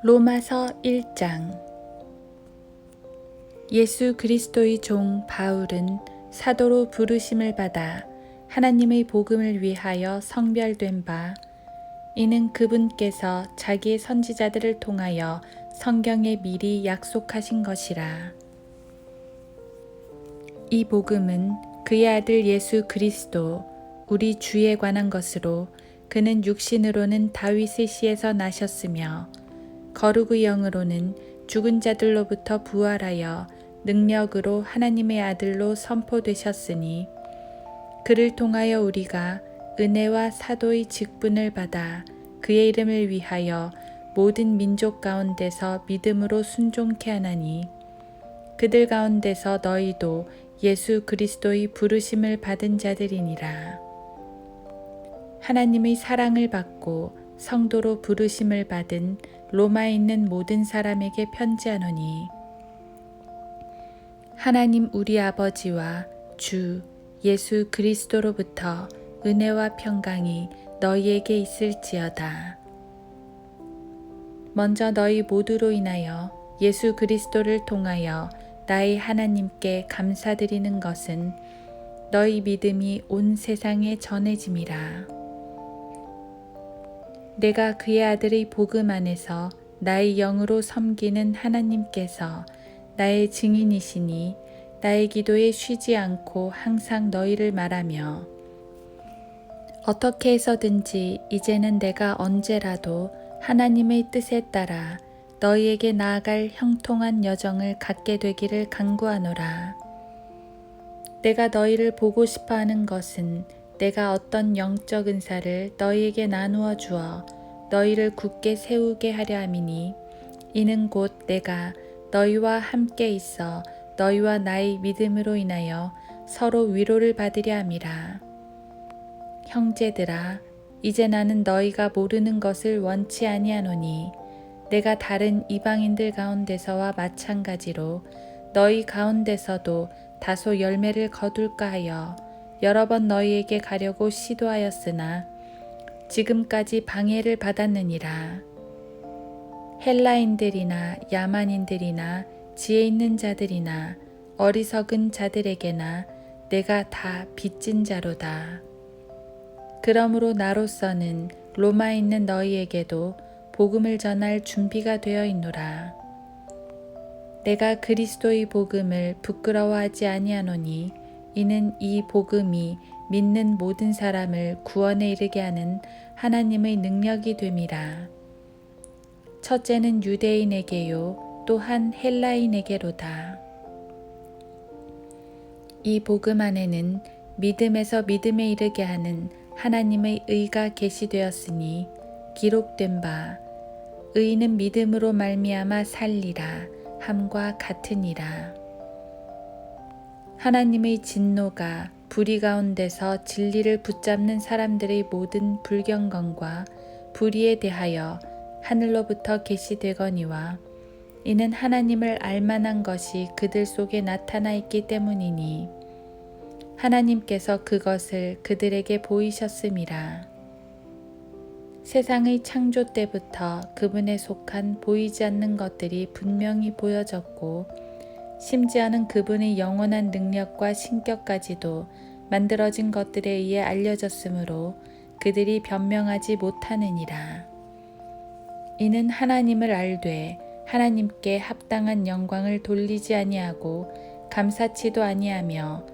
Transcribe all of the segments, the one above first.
로마서 1장. 예수 그리스도의 종 바울은 사도로 부르심을 받아 하나님의 복음을 위하여 성별된 바, 이는 그분께서 자기의 선지자들을 통하여 성경에 미리 약속하신 것이라. 이 복음은 그의 아들 예수 그리스도 우리 주에 관한 것으로, 그는 육신으로는 다윗의 씨에서 나셨으며 거룩의 영으로는 죽은 자들로부터 부활하여 능력으로 하나님의 아들로 선포되셨으니, 그를 통하여 우리가 은혜와 사도의 직분을 받아 그의 이름을 위하여 모든 민족 가운데서 믿음으로 순종케 하나니, 그들 가운데서 너희도 예수 그리스도의 부르심을 받은 자들이니라. 하나님의 사랑을 받고 성도로 부르심을 받은 로마에 있는 모든 사람에게 편지하노니, 하나님 우리 아버지와 주 예수 그리스도로부터 은혜와 평강이 너희에게 있을지어다. 먼저 너희 모두로 인하여 예수 그리스도를 통하여 나의 하나님께 감사드리는 것은 너희 믿음이 온 세상에 전해짐이라. 내가 그의 아들의 복음 안에서 나의 영으로 섬기는 하나님께서 나의 증인이시니, 나의 기도에 쉬지 않고 항상 너희를 말하며, 어떻게 해서든지 이제는 내가 언제라도 하나님의 뜻에 따라 너희에게 나아갈 형통한 여정을 갖게 되기를 간구하노라. 내가 너희를 보고 싶어 하는 것은 내가 어떤 영적 은사를 너희에게 나누어 주어 너희를 굳게 세우게 하려 함이니, 이는 곧 내가 너희와 함께 있어 너희와 나의 믿음으로 인하여 서로 위로를 받으려 함이라. 형제들아, 이제 나는 너희가 모르는 것을 원치 아니하노니, 내가 다른 이방인들 가운데서와 마찬가지로 너희 가운데서도 다소 열매를 거둘까 하여 여러 번 너희에게 가려고 시도하였으나 지금까지 방해를 받았느니라. 헬라인들이나 야만인들이나 지혜 있는 자들이나 어리석은 자들에게나 내가 다 빚진 자로다. 그러므로 나로서는 로마에 있는 너희에게도 복음을 전할 준비가 되어 있노라. 내가 그리스도의 복음을 부끄러워하지 아니하노니, 이는 이 복음이 믿는 모든 사람을 구원에 이르게 하는 하나님의 능력이 됨이라. 첫째는 유대인에게요, 또한 헬라인에게로다. 이 복음 안에는 믿음에서 믿음에 이르게 하는 하나님의 의가 계시되었으니, 기록된 바 의인은 믿음으로 말미암아 살리라 함과 같으니라. 하나님의 진노가 불의 가운데서 진리를 붙잡는 사람들의 모든 불경건과 불의에 대하여 하늘로부터 계시되거니와, 이는 하나님을 알만한 것이 그들 속에 나타나 있기 때문이니, 하나님께서 그것을 그들에게 보이셨음이라. 세상의 창조 때부터 그분에 속한 보이지 않는 것들이 분명히 보여졌고, 심지어는 그분의 영원한 능력과 신격까지도 만들어진 것들에 의해 알려졌으므로 그들이 변명하지 못하느니라. 이는 하나님을 알되 하나님께 합당한 영광을 돌리지 아니하고 감사치도 아니하며,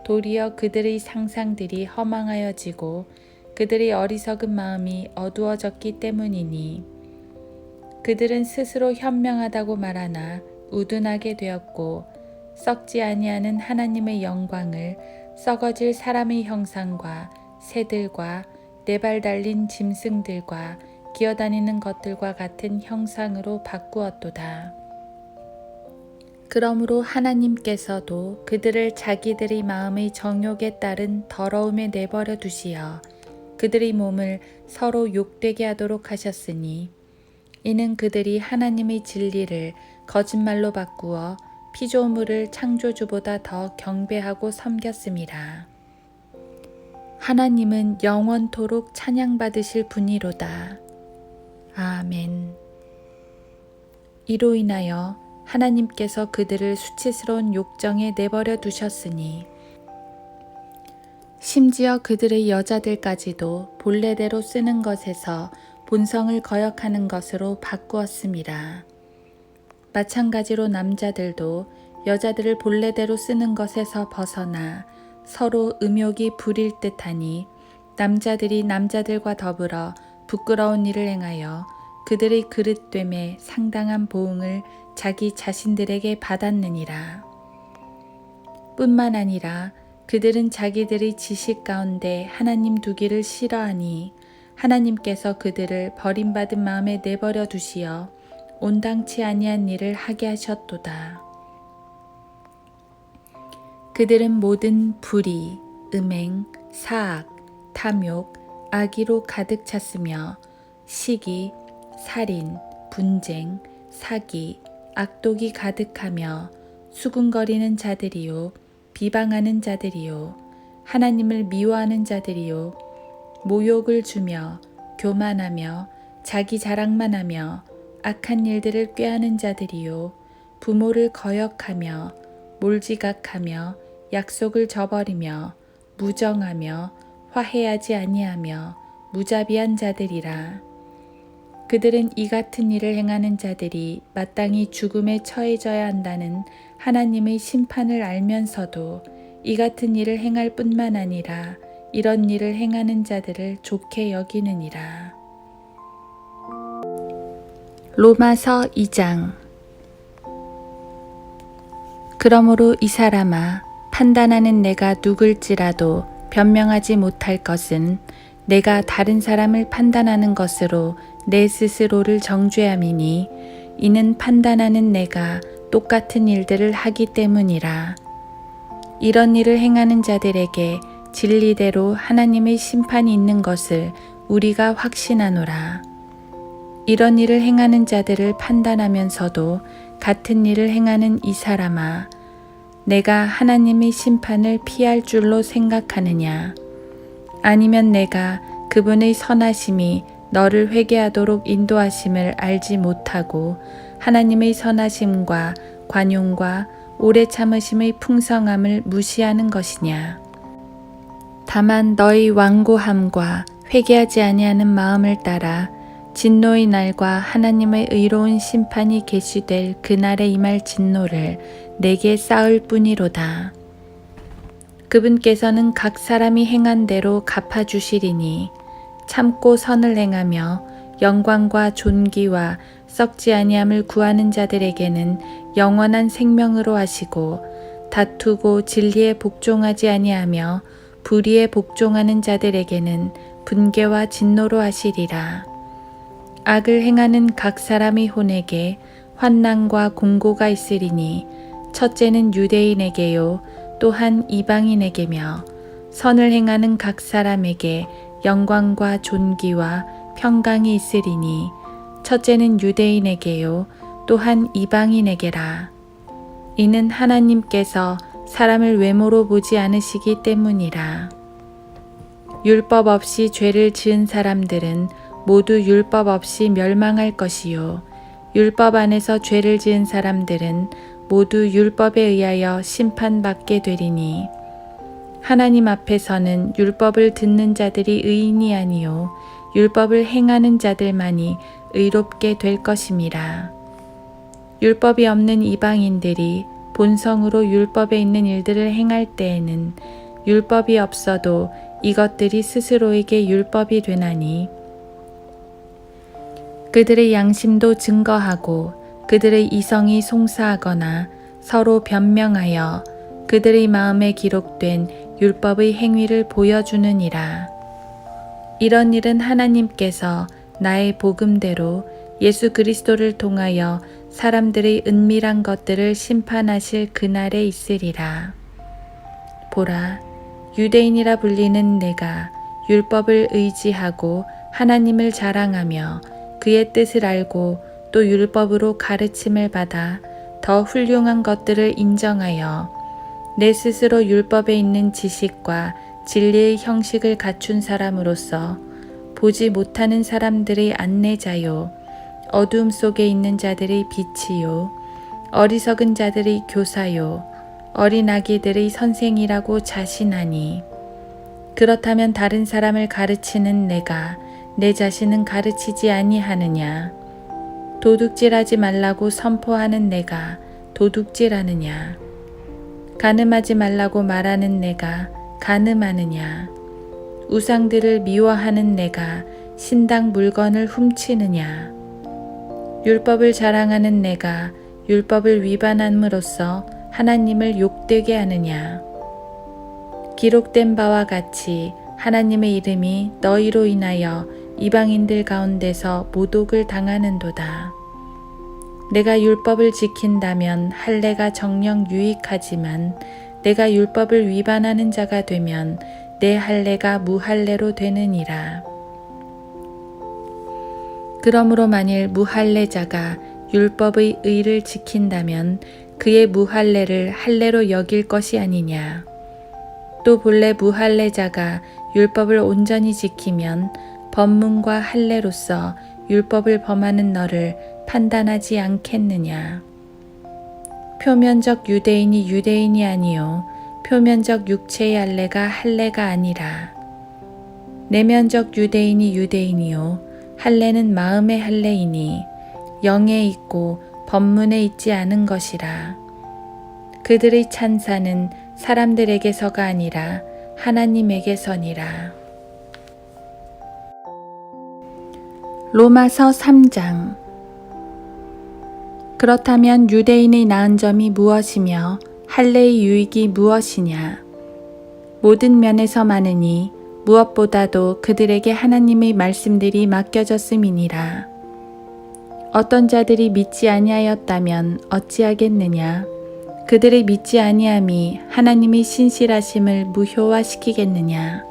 도리어 그들의 상상들이 허망하여지고 그들의 어리석은 마음이 어두워졌기 때문이니, 그들은 스스로 현명하다고 말하나 우둔하게 되었고, 썩지 아니하는 하나님의 영광을 썩어질 사람의 형상과 새들과 네 발 달린 짐승들과 기어다니는 것들과 같은 형상으로 바꾸었도다. 그러므로 하나님께서도 그들을 자기들의 마음의 정욕에 따른 더러움에 내버려 두시어 그들의 몸을 서로 욕되게 하도록 하셨으니, 이는 그들이 하나님의 진리를 거짓말로 바꾸어 피조물을 창조주보다 더 경배하고 섬겼음이라. 하나님은 영원토록 찬양받으실 분이로다. 아멘. 이로 인하여 하나님께서 그들을 수치스러운 욕정에 내버려 두셨으니 심지어 그들의 여자들까지도 본래대로 쓰는 것에서 본성을 거역하는 것으로 바꾸었습니다. 마찬가지로 남자들도 여자들을 본래대로 쓰는 것에서 벗어나 서로 음욕이 부릴 듯하니 남자들이 남자들과 더불어 부끄러운 일을 행하여 그들의 그릇됨에 상당한 보응을 자기 자신들에게 받았느니라. 뿐만 아니라 그들은 자기들의 지식 가운데 하나님 두기를 싫어하니 하나님께서 그들을 버림받은 마음에 내버려 두시어 온당치 아니한 일을 하게 하셨도다. 그들은 모든 불의, 음행, 사악, 탐욕, 악의로 가득 찼으며 시기, 살인, 분쟁, 사기, 악독이 가득하며 수군거리는 자들이요, 비방하는 자들이요, 하나님을 미워하는 자들이요, 모욕을 주며 교만하며 자기 자랑만 하며 악한 일들을 꾀하는 자들이요, 부모를 거역하며 몰지각하며 약속을 저버리며 무정하며 화해하지 아니하며 무자비한 자들이라. 그들은 이 같은 일을 행하는 자들이 마땅히 죽음에 처해져야 한다는 하나님의 심판을 알면서도 이 같은 일을 행할 뿐만 아니라 이런 일을 행하는 자들을 좋게 여기느니라. 로마서 2장. 그러므로 이 사람아, 판단하는 내가 누굴지라도 변명하지 못할 것은 내가 다른 사람을 판단하는 것으로 내 스스로를 정죄함이니 이는 판단하는 내가 똑같은 일들을 하기 때문이라. 이런 일을 행하는 자들에게 진리대로 하나님의 심판이 있는 것을 우리가 확신하노라. 이런 일을 행하는 자들을 판단하면서도 같은 일을 행하는 이 사람아, 내가 하나님의 심판을 피할 줄로 생각하느냐? 아니면 내가 그분의 선하심이 너를 회개하도록 인도하심을 알지 못하고 하나님의 선하심과 관용과 오래 참으심의 풍성함을 무시하는 것이냐? 다만 너의 완고함과 회개하지 아니하는 마음을 따라 진노의 날과 하나님의 의로운 심판이 계시될 그날에 임할 진노를 내게 쌓을 뿐이로다. 그분께서는 각 사람이 행한 대로 갚아주시리니 참고 선을 행하며 영광과 존귀와 썩지 아니함을 구하는 자들에게는 영원한 생명으로 하시고 다투고 진리에 복종하지 아니하며 불의에 복종하는 자들에게는 분개와 진노로 하시리라. 악을 행하는 각 사람의 혼에게 환난과 공고가 있으리니 첫째는 유대인에게요 또한 이방인에게며 선을 행하는 각 사람에게 영광과 존귀와 평강이 있으리니 첫째는 유대인에게요 또한 이방인에게라. 이는 하나님께서 사람을 외모로 보지 않으시기 때문이라. 율법 없이 죄를 지은 사람들은 모두 율법 없이 멸망할 것이요 율법 안에서 죄를 지은 사람들은 모두 율법에 의하여 심판받게 되리니 하나님 앞에서는 율법을 듣는 자들이 의인이 아니요 율법을 행하는 자들만이 의롭게 될 것임이라. 율법이 없는 이방인들이 본성으로 율법에 있는 일들을 행할 때에는 율법이 없어도 이것들이 스스로에게 율법이 되나니 그들의 양심도 증거하고 그들의 이성이 송사하거나 서로 변명하여 그들의 마음에 기록된 율법의 행위를 보여주느니라. 이런 일은 하나님께서 나의 복음대로 예수 그리스도를 통하여 사람들의 은밀한 것들을 심판하실 그날에 있으리라. 보라, 유대인이라 불리는 내가 율법을 의지하고 하나님을 자랑하며 그의 뜻을 알고 또 율법으로 가르침을 받아 더 훌륭한 것들을 인정하여 내 스스로 율법에 있는 지식과 진리의 형식을 갖춘 사람으로서 보지 못하는 사람들의 안내자요 어두움 속에 있는 자들의 빛이요 어리석은 자들의 교사요 어린 아기들의 선생이라고 자신하니 그렇다면 다른 사람을 가르치는 내가 내 자신은 가르치지 아니하느냐? 도둑질하지 말라고 선포하는 내가 도둑질하느냐? 간음하지 말라고 말하는 내가 간음하느냐? 우상들을 미워하는 내가 신당 물건을 훔치느냐? 율법을 자랑하는 내가 율법을 위반함으로써 하나님을 욕되게 하느냐? 기록된 바와 같이 하나님의 이름이 너희로 인하여 이방인들 가운데서 모독을 당하는도다. 내가 율법을 지킨다면 할례가 정녕 유익하지만 내가 율법을 위반하는 자가 되면 내 할례가 무할례로 되느니라. 그러므로 만일 무할례자가 율법의 의를 지킨다면 그의 무할례를 할례로 여길 것이 아니냐. 또 본래 무할례자가 율법을 온전히 지키면 법문과 할례로서 율법을 범하는 너를 판단하지 않겠느냐. 표면적 유대인이 유대인이 아니요 표면적 육체의 할례가 할례가 아니라 내면적 유대인이 유대인이요 할례는 마음의 할례이니 영에 있고 법문에 있지 않은 것이라. 그들의 찬사는 사람들에게서가 아니라 하나님에게서니라. 로마서 3장. 그렇다면 유대인의 나은 점이 무엇이며 할례의 유익이 무엇이냐? 모든 면에서 많으니 무엇보다도 그들에게 하나님의 말씀들이 맡겨졌음이니라. 어떤 자들이 믿지 아니하였다면 어찌하겠느냐? 그들의 믿지 아니함이 하나님의 신실하심을 무효화시키겠느냐?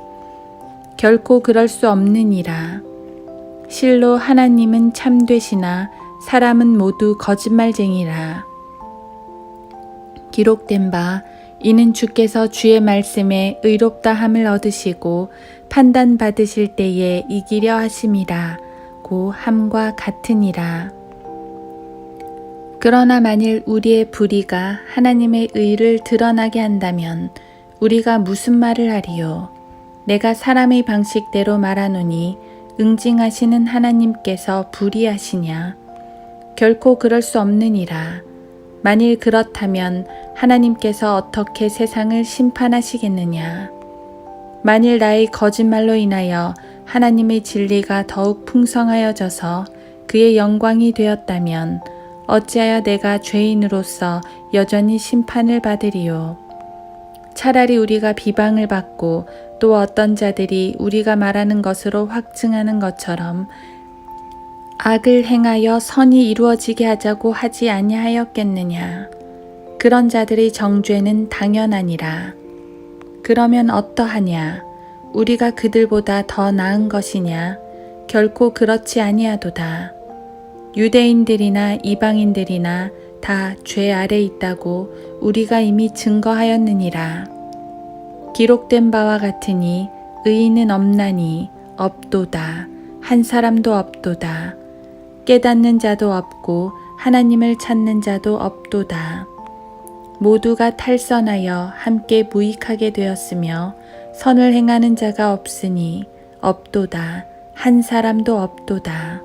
결코 그럴 수 없느니라. 실로 하나님은 참되시나 사람은 모두 거짓말쟁이라. 기록된 바 이는 주께서 주의 말씀에 의롭다함을 얻으시고 판단받으실 때에 이기려 하심이라 고 함과 같으니라. 그러나 만일 우리의 불의가 하나님의 의를 드러나게 한다면 우리가 무슨 말을 하리요? 내가 사람의 방식대로 말하노니 응징하시는 하나님께서 불의하시냐? 결코 그럴 수 없느니라. 만일 그렇다면 하나님께서 어떻게 세상을 심판하시겠느냐? 만일 나의 거짓말로 인하여 하나님의 진리가 더욱 풍성하여져서 그의 영광이 되었다면 어찌하여 내가 죄인으로서 여전히 심판을 받으리요? 차라리 우리가 비방을 받고 또 어떤 자들이 우리가 말하는 것으로 확증하는 것처럼 악을 행하여 선이 이루어지게 하자고 하지 아니하였겠느냐. 그런 자들의 정죄는 당연하니라. 그러면 어떠하냐? 우리가 그들보다 더 나은 것이냐? 결코 그렇지 아니하도다. 유대인들이나 이방인들이나 다 죄 아래 있다고 우리가 이미 증거하였느니라. 기록된 바와 같으니 의인은 없나니 없도다. 한 사람도 없도다. 깨닫는 자도 없고 하나님을 찾는 자도 없도다. 모두가 탈선하여 함께 무익하게 되었으며 선을 행하는 자가 없으니 없도다. 한 사람도 없도다.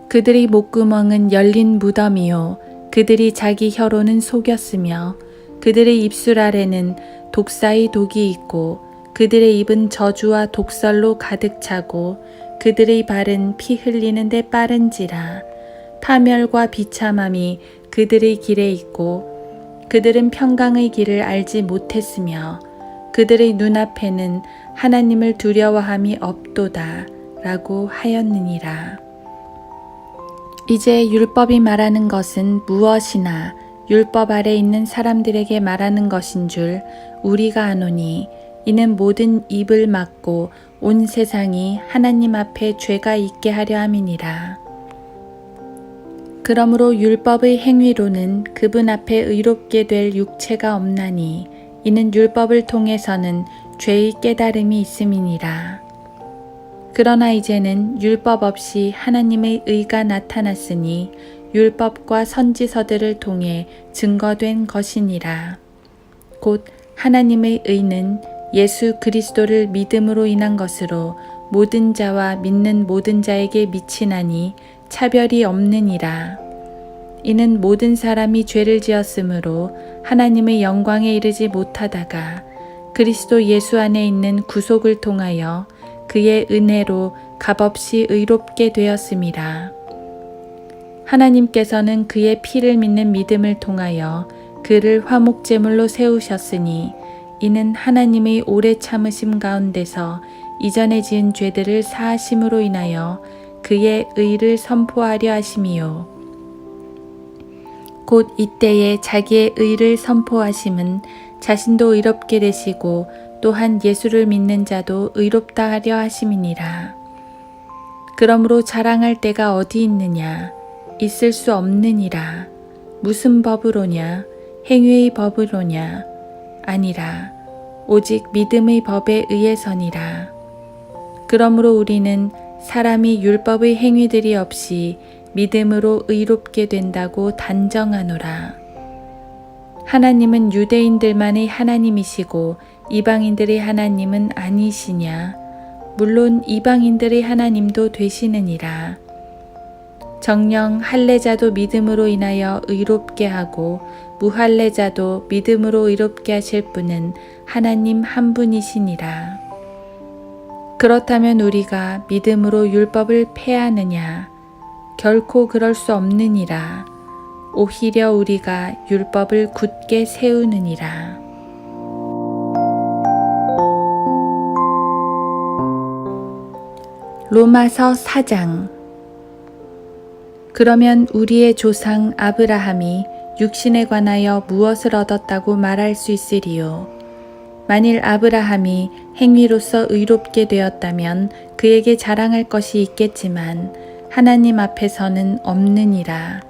그들의 목구멍은 열린 무덤이요 그들이 자기 혀로는 속였으며 그들의 입술 아래는 독사의 독이 있고 그들의 입은 저주와 독설로 가득 차고 그들의 발은 피 흘리는데 빠른지라. 파멸과 비참함이 그들의 길에 있고 그들은 평강의 길을 알지 못했으며 그들의 눈앞에는 하나님을 두려워함이 없도다 라고 하였느니라. 이제 율법이 말하는 것은 무엇이나 율법 아래 있는 사람들에게 말하는 것인 줄 우리가 아노니 이는 모든 입을 막고 온 세상이 하나님 앞에 죄가 있게 하려 함이니라. 그러므로 율법의 행위로는 그분 앞에 의롭게 될 육체가 없나니 이는 율법을 통해서는 죄의 깨달음이 있음이니라. 그러나 이제는 율법 없이 하나님의 의가 나타났으니 율법과 선지서들을 통해 증거된 것이니라. 곧 하나님의 의는 예수 그리스도를 믿음으로 인한 것으로 모든 자와 믿는 모든 자에게 미치나니 차별이 없느니라. 이는 모든 사람이 죄를 지었으므로 하나님의 영광에 이르지 못하다가 그리스도 예수 안에 있는 구속을 통하여 그의 은혜로 값없이 의롭게 되었음이라. 하나님께서는 그의 피를 믿는 믿음을 통하여 그를 화목제물로 세우셨으니 이는 하나님의 오래 참으심 가운데서 이전에 지은 죄들을 사하심으로 인하여 그의 의를 선포하려 하심이요. 곧 이때에 자기의 의를 선포하심은 자신도 의롭게 되시고 또한 예수를 믿는 자도 의롭다 하려 하심이니라. 그러므로 자랑할 때가 어디 있느냐? 있을 수 없느니라. 무슨 법으로냐? 행위의 법으로냐? 아니라 오직 믿음의 법에 의해서니라. 그러므로 우리는 사람이 율법의 행위들이 없이 믿음으로 의롭게 된다고 단정하노라. 하나님은 유대인들만의 하나님이시고 이방인들의 하나님은 아니시냐? 물론 이방인들의 하나님도 되시느니라. 정녕 할례자도 믿음으로 인하여 의롭게 하고 무할례자도 믿음으로 의롭게 하실 분은 하나님 한 분이시니라. 그렇다면 우리가 믿음으로 율법을 폐하느냐? 결코 그럴 수 없느니라. 오히려 우리가 율법을 굳게 세우느니라. 로마서 4장. 그러면 우리의 조상 아브라함이 육신에 관하여 무엇을 얻었다고 말할 수 있으리요? 만일 아브라함이 행위로서 의롭게 되었다면 그에게 자랑할 것이 있겠지만 하나님 앞에서는 없느니라.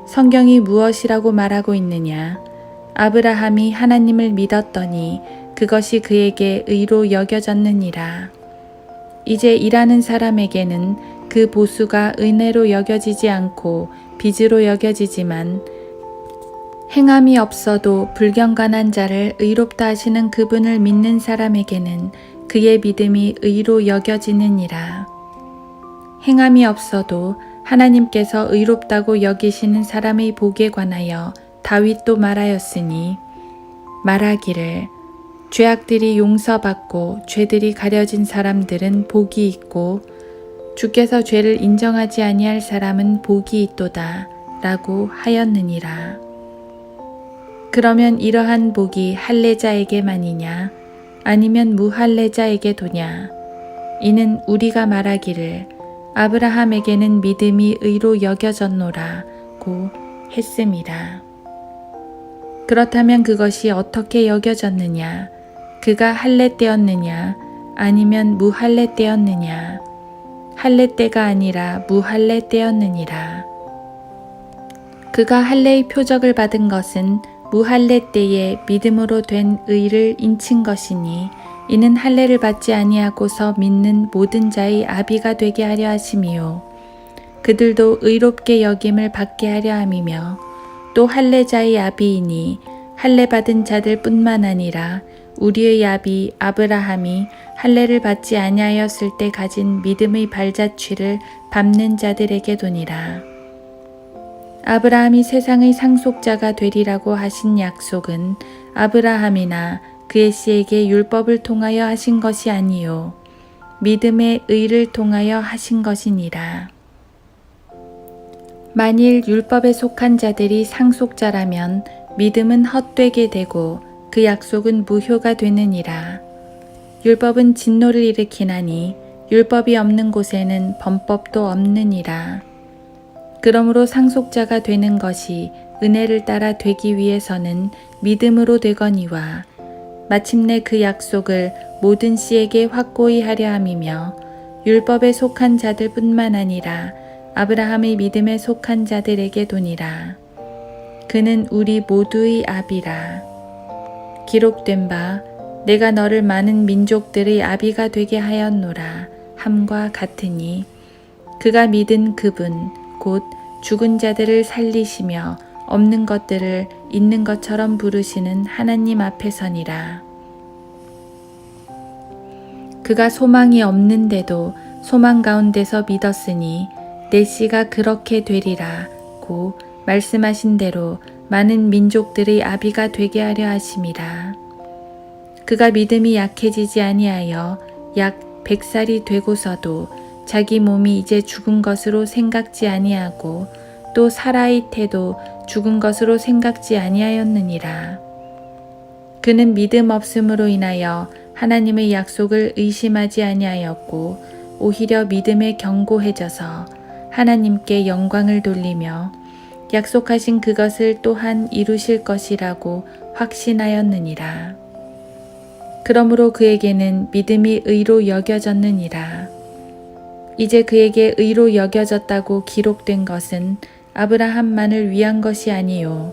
성경이 무엇이라고 말하고 있느냐? 아브라함이 하나님을 믿었더니 그것이 그에게 의로 여겨졌느니라. 이제 일하는 사람에게는 그 보수가 은혜로 여겨지지 않고 빚으로 여겨지지만 행함이 없어도 불경건한 자를 의롭다 하시는 그분을 믿는 사람에게는 그의 믿음이 의로 여겨지느니라. 행함이 없어도 하나님께서 의롭다고 여기시는 사람의 복에 관하여 다윗도 말하였으니 말하기를 죄악들이 용서받고 죄들이 가려진 사람들은 복이 있고 주께서 죄를 인정하지 아니할 사람은 복이 있도다 라고 하였느니라. 그러면 이러한 복이 할례자에게만이냐 아니면 무할례자에게 도냐? 이는 우리가 말하기를 아브라함에게는 믿음이 의로 여겨졌노라고 했음이라. 그렇다면 그것이 어떻게 여겨졌느냐? 그가 할례 때였느냐 아니면 무할례 때였느냐? 할례 때가 아니라 무할례 때였느니라. 그가 할례의 표적을 받은 것은 무할례 때에 믿음으로 된 의를 인친 것이니 이는 할례를 받지 아니하고서 믿는 모든 자의 아비가 되게 하려 하심이요 그들도 의롭게 여김을 받게 하려 함이며 또 할례자의 아비이니 할례 받은 자들 뿐만 아니라 우리의 아비 아브라함이 할례를 받지 아니하였을 때 가진 믿음의 발자취를 밟는 자들에게 도니라. 아브라함이 세상의 상속자가 되리라고 하신 약속은 아브라함이나 그의 씨에게 율법을 통하여 하신 것이 아니요 믿음의 의를 통하여 하신 것이니라. 만일 율법에 속한 자들이 상속자라면 믿음은 헛되게 되고 그 약속은 무효가 되느니라. 율법은 진노를 일으키나니 율법이 없는 곳에는 범법도 없느니라. 그러므로 상속자가 되는 것이 은혜를 따라 되기 위해서는 믿음으로 되거니와 마침내 그 약속을 모든 씨에게 확고히 하려 함이며 율법에 속한 자들 뿐만 아니라 아브라함의 믿음에 속한 자들에게 도니라. 그는 우리 모두의 아비라. 기록된 바 내가 너를 많은 민족들의 아비가 되게 하였노라 함과 같으니 그가 믿은 그분 곧 죽은 자들을 살리시며 없는 것들을 있는 것처럼 부르시는 하나님 앞에서니라. 그가 소망이 없는데도 소망 가운데서 믿었으니 내 씨가 그렇게 되리라 고 말씀하신 대로 많은 민족들의 아비가 되게 하려 하심이라. 그가 믿음이 약해지지 아니하여 약 100살이 되고서도 자기 몸이 이제 죽은 것으로 생각지 아니하고 또 사라의 태도 죽은 것으로 생각지 아니하였느니라. 그는 믿음 없음으로 인하여 하나님의 약속을 의심하지 아니하였고 오히려 믿음에 견고해져서 하나님께 영광을 돌리며 약속하신 그것을 또한 이루실 것이라고 확신하였느니라. 그러므로 그에게는 믿음이 의로 여겨졌느니라. 이제 그에게 의로 여겨졌다고 기록된 것은 아브라함만을 위한 것이 아니요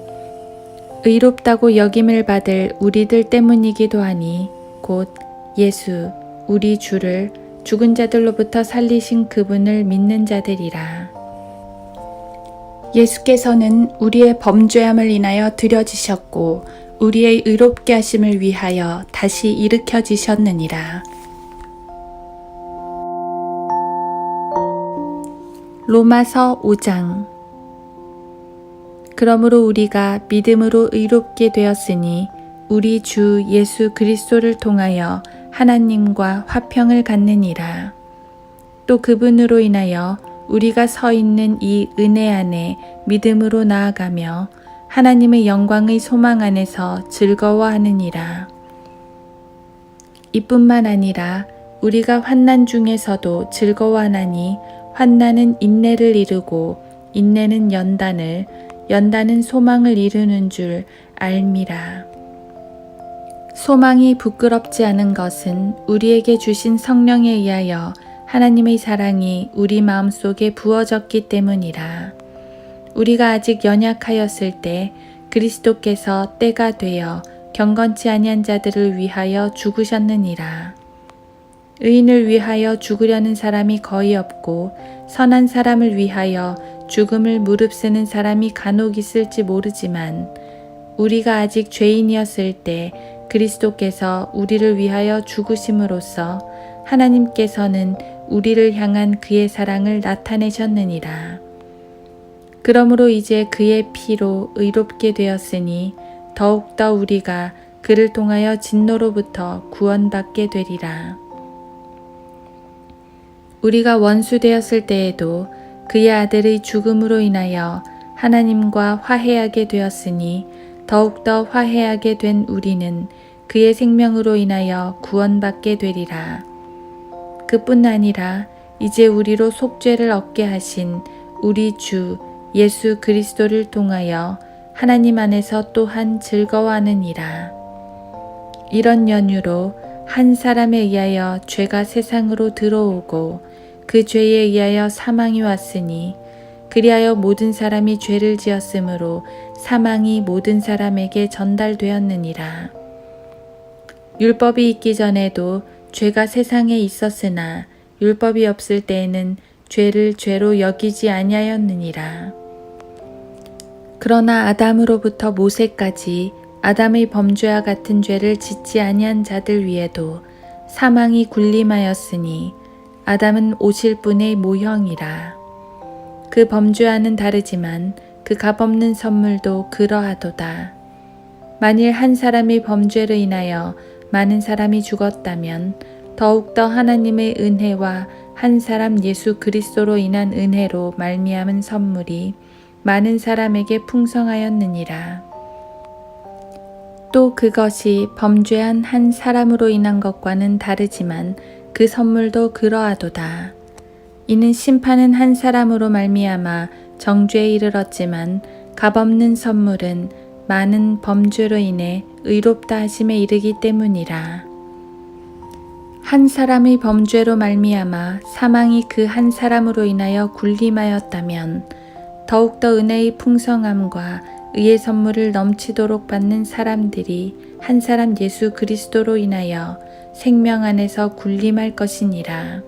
의롭다고 여김을 받을 우리들 때문이기도 하니 곧 예수 우리 주를 죽은 자들로부터 살리신 그분을 믿는 자들이라. 예수께서는 우리의 범죄함을 인하여 들여지셨고 우리의 의롭게 하심을 위하여 다시 일으켜지셨느니라. 로마서 5장. 그러므로 우리가 믿음으로 의롭게 되었으니 우리 주 예수 그리스도를 통하여 하나님과 화평을 갖느니라. 또 그분으로 인하여 우리가 서 있는 이 은혜 안에 믿음으로 나아가며 하나님의 영광의 소망 안에서 즐거워하느니라. 이뿐만 아니라 우리가 환난 중에서도 즐거워하나니 환난은 인내를 이루고 인내는 연단을 연단은 소망을 이루는 줄 알미라. 소망이 부끄럽지 않은 것은 우리에게 주신 성령에 의하여 하나님의 사랑이 우리 마음속에 부어졌기 때문이라. 우리가 아직 연약하였을 때 그리스도께서 때가 되어 경건치 아니한 자들을 위하여 죽으셨느니라. 의인을 위하여 죽으려는 사람이 거의 없고 선한 사람을 위하여 죽음을 무릅쓰는 사람이 간혹 있을지 모르지만 우리가 아직 죄인이었을 때 그리스도께서 우리를 위하여 죽으심으로써 하나님께서는 우리를 향한 그의 사랑을 나타내셨느니라. 그러므로 이제 그의 피로 의롭게 되었으니 더욱더 우리가 그를 통하여 진노로부터 구원받게 되리라. 우리가 원수 되었을 때에도 그의 아들의 죽음으로 인하여 하나님과 화해하게 되었으니 더욱더 화해하게 된 우리는 그의 생명으로 인하여 구원받게 되리라. 그뿐 아니라 이제 우리로 속죄를 얻게 하신 우리 주 예수 그리스도를 통하여 하나님 안에서 또한 즐거워하느니라. 이런 연유로 한 사람에 의하여 죄가 세상으로 들어오고 그 죄에 의하여 사망이 왔으니 그리하여 모든 사람이 죄를 지었으므로 사망이 모든 사람에게 전달되었느니라. 율법이 있기 전에도 죄가 세상에 있었으나 율법이 없을 때에는 죄를 죄로 여기지 아니하였느니라. 그러나 아담으로부터 모세까지 아담의 범죄와 같은 죄를 짓지 아니한 자들 위에도 사망이 군림하였으니 아담은 오실 분의 모형이라. 그 범죄와는 다르지만 그 값없는 선물도 그러하도다. 만일 한 사람의 범죄로 인하여 많은 사람이 죽었다면 더욱더 하나님의 은혜와 한 사람 예수 그리스도로 인한 은혜로 말미암은 선물이 많은 사람에게 풍성하였느니라. 또 그것이 범죄한 한 사람으로 인한 것과는 다르지만 그 선물도 그러하도다. 이는 심판은 한 사람으로 말미암아 정죄에 이르렀지만 값없는 선물은 많은 범죄로 인해 의롭다 하심에 이르기 때문이라. 한 사람의 범죄로 말미암아 사망이 그 한 사람으로 인하여 군림하였다면 더욱더 은혜의 풍성함과 의의 선물을 넘치도록 받는 사람들이 한 사람 예수 그리스도로 인하여 생명 안에서 군림할 것이니라.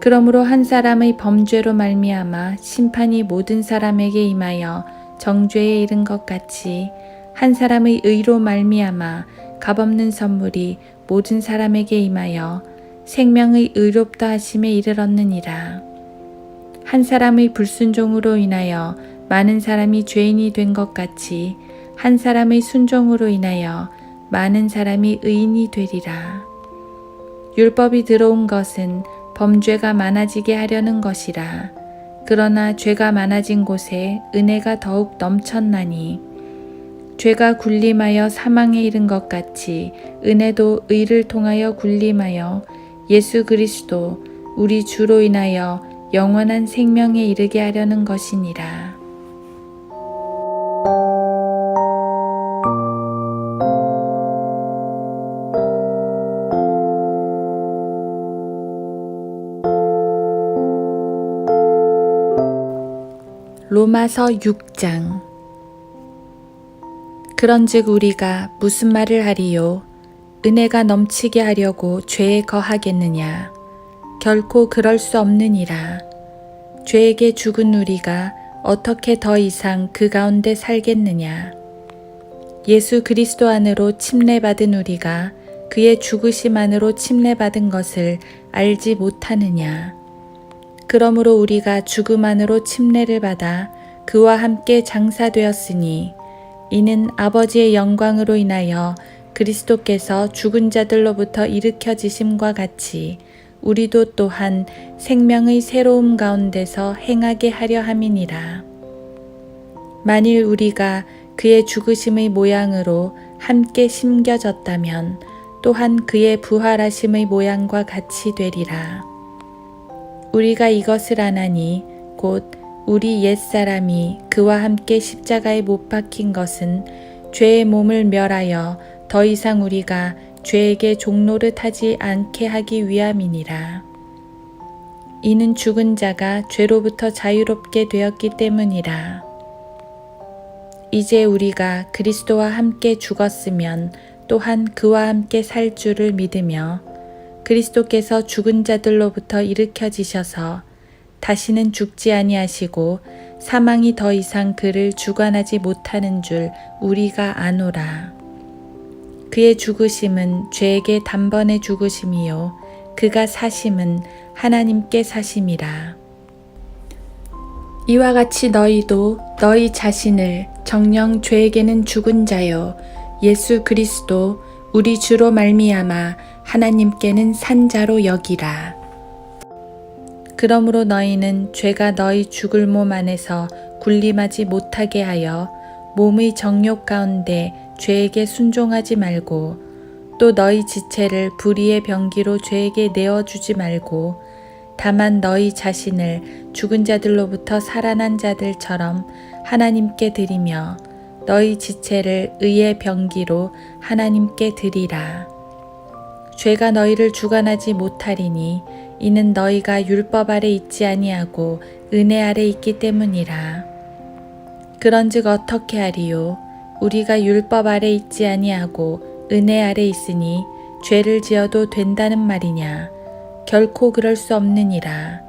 그러므로 한 사람의 범죄로 말미암아 심판이 모든 사람에게 임하여 정죄에 이른 것 같이 한 사람의 의로 말미암아 값없는 선물이 모든 사람에게 임하여 생명의 의롭다 하심에 이르렀느니라. 한 사람의 불순종으로 인하여 많은 사람이 죄인이 된 것 같이 한 사람의 순종으로 인하여 많은 사람이 의인이 되리라. 율법이 들어온 것은 범죄가 많아지게 하려는 것이라. 그러나 죄가 많아진 곳에 은혜가 더욱 넘쳤나니 죄가 군림하여 사망에 이른 것 같이 은혜도 의를 통하여 군림하여 예수 그리스도 우리 주로 인하여 영원한 생명에 이르게 하려는 것이니라. 로마서 6장. 그런즉 우리가 무슨 말을 하리요? 은혜가 넘치게 하려고 죄에 거하겠느냐? 결코 그럴 수 없느니라. 죄에게 죽은 우리가 어떻게 더 이상 그 가운데 살겠느냐? 예수 그리스도 안으로 침례받은 우리가 그의 죽으심 안으로 침례받은 것을 알지 못하느냐? 그러므로 우리가 죽음 안으로 침례를 받아 그와 함께 장사되었으니 이는 아버지의 영광으로 인하여 그리스도께서 죽은 자들로부터 일으켜지심과 같이 우리도 또한 생명의 새로움 가운데서 행하게 하려 함이니라. 만일 우리가 그의 죽으심의 모양으로 함께 심겨졌다면 또한 그의 부활하심의 모양과 같이 되리라. 우리가 이것을 아나니 곧 우리 옛사람이 그와 함께 십자가에 못 박힌 것은 죄의 몸을 멸하여 더 이상 우리가 죄에게 종노릇하지 않게 하기 위함이니라. 이는 죽은 자가 죄로부터 자유롭게 되었기 때문이라. 이제 우리가 그리스도와 함께 죽었으면 또한 그와 함께 살 줄을 믿으며 그리스도께서 죽은 자들로부터 일으켜지셔서 다시는 죽지 아니하시고 사망이 더 이상 그를 주관하지 못하는 줄 우리가 아노라. 그의 죽으심은 죄에게 단번에 죽으심이요 그가 사심은 하나님께 사심이라. 이와 같이 너희도 너희 자신을 정녕 죄에게는 죽은 자요 예수 그리스도 우리 주로 말미암아 하나님께는 산 자로 여기라. 그러므로 너희는 죄가 너희 죽을 몸 안에서 군림하지 못하게 하여 몸의 정욕 가운데 죄에게 순종하지 말고 또 너희 지체를 불의의 병기로 죄에게 내어주지 말고 다만 너희 자신을 죽은 자들로부터 살아난 자들처럼 하나님께 드리며 너희 지체를 의의 병기로 하나님께 드리라. 죄가 너희를 주관하지 못하리니 이는 너희가 율법 아래 있지 아니하고 은혜 아래 있기 때문이라. 그런즉 어떻게 하리요? 우리가 율법 아래 있지 아니하고 은혜 아래 있으니 죄를 지어도 된다는 말이냐? 결코 그럴 수 없느니라.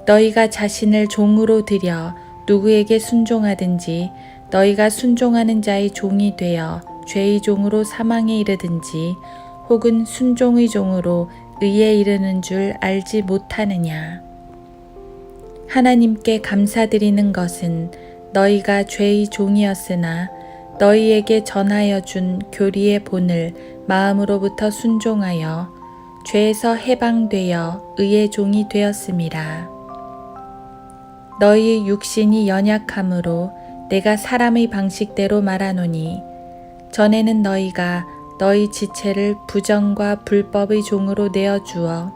너희가 자신을 종으로 들여 누구에게 순종하든지 너희가 순종하는 자의 종이 되어 죄의 종으로 사망에 이르든지 혹은 순종의 종으로 의에 이르는 줄 알지 못하느냐. 하나님께 감사드리는 것은 너희가 죄의 종이었으나 너희에게 전하여 준 교리의 본을 마음으로부터 순종하여 죄에서 해방되어 의의 종이 되었음이라. 너희의 육신이 연약함으로 내가 사람의 방식대로 말하노니 전에는 너희가 너희 지체를 부정과 불법의 종으로 내어주어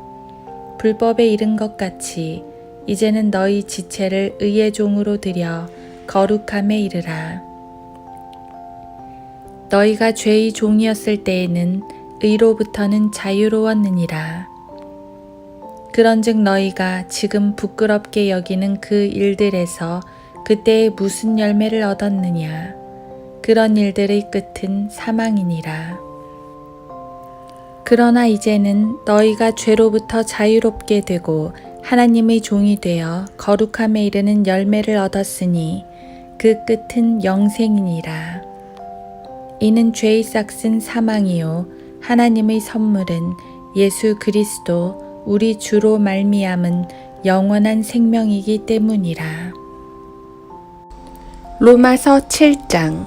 불법에 이른 것 같이 이제는 너희 지체를 의의 종으로 들여 거룩함에 이르라. 너희가 죄의 종이었을 때에는 의로부터는 자유로웠느니라. 그런즉 너희가 지금 부끄럽게 여기는 그 일들에서 그때에 무슨 열매를 얻었느냐? 그런 일들의 끝은 사망이니라. 그러나 이제는 너희가 죄로부터 자유롭게 되고 하나님의 종이 되어 거룩함에 이르는 열매를 얻었으니 그 끝은 영생이니라. 이는 죄의 싹은 사망이요 하나님의 선물은 예수 그리스도 우리 주로 말미암은 영원한 생명이기 때문이라. 로마서 7장.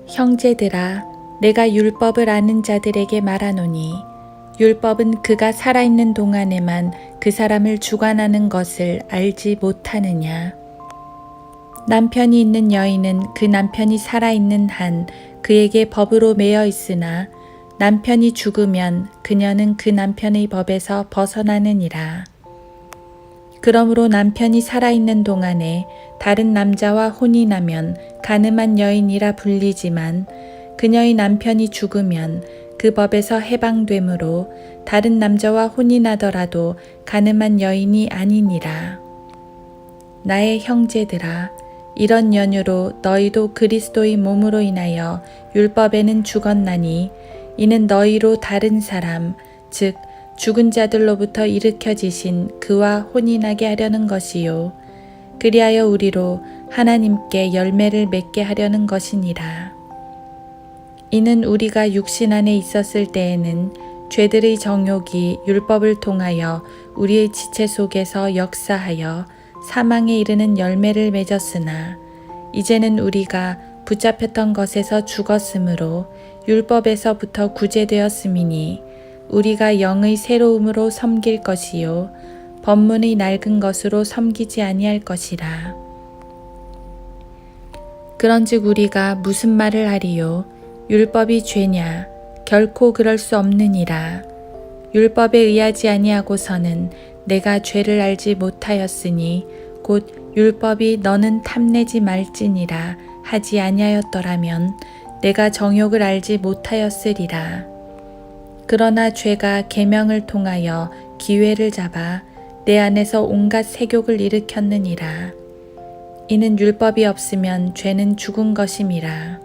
형제들아, 내가 율법을 아는 자들에게 말하노니 율법은 그가 살아있는 동안에만 그 사람을 주관하는 것을 알지 못하느냐. 남편이 있는 여인은 그 남편이 살아있는 한 그에게 법으로 매여 있으나 남편이 죽으면 그녀는 그 남편의 법에서 벗어나느니라. 그러므로 남편이 살아있는 동안에 다른 남자와 혼이 나면 간음한 여인이라 불리지만 그녀의 남편이 죽으면 그 법에서 해방되므로 다른 남자와 혼이 나더라도 간음한 여인이 아니니라. 나의 형제들아, 이런 연유로 너희도 그리스도의 몸으로 인하여 율법에는 죽었나니 이는 너희로 다른 사람, 즉 죽은 자들로부터 일으켜지신 그와 혼이 나게 하려는 것이요 그리하여 우리로 하나님께 열매를 맺게 하려는 것이니라. 이는 우리가 육신 안에 있었을 때에는 죄들의 정욕이 율법을 통하여 우리의 지체 속에서 역사하여 사망에 이르는 열매를 맺었으나 이제는 우리가 붙잡혔던 것에서 죽었으므로 율법에서부터 구제되었음이니 우리가 영의 새로움으로 섬길 것이요 법문의 낡은 것으로 섬기지 아니할 것이라. 그런즉 우리가 무슨 말을 하리요? 율법이 죄냐? 결코 그럴 수 없느니라. 율법에 의하지 아니하고서는 내가 죄를 알지 못하였으니 곧 율법이 너는 탐내지 말지니라 하지 아니하였더라면 내가 정욕을 알지 못하였으리라. 그러나 죄가 계명을 통하여 기회를 잡아 내 안에서 온갖 세욕을 일으켰느니라. 이는 율법이 없으면 죄는 죽은 것임이라.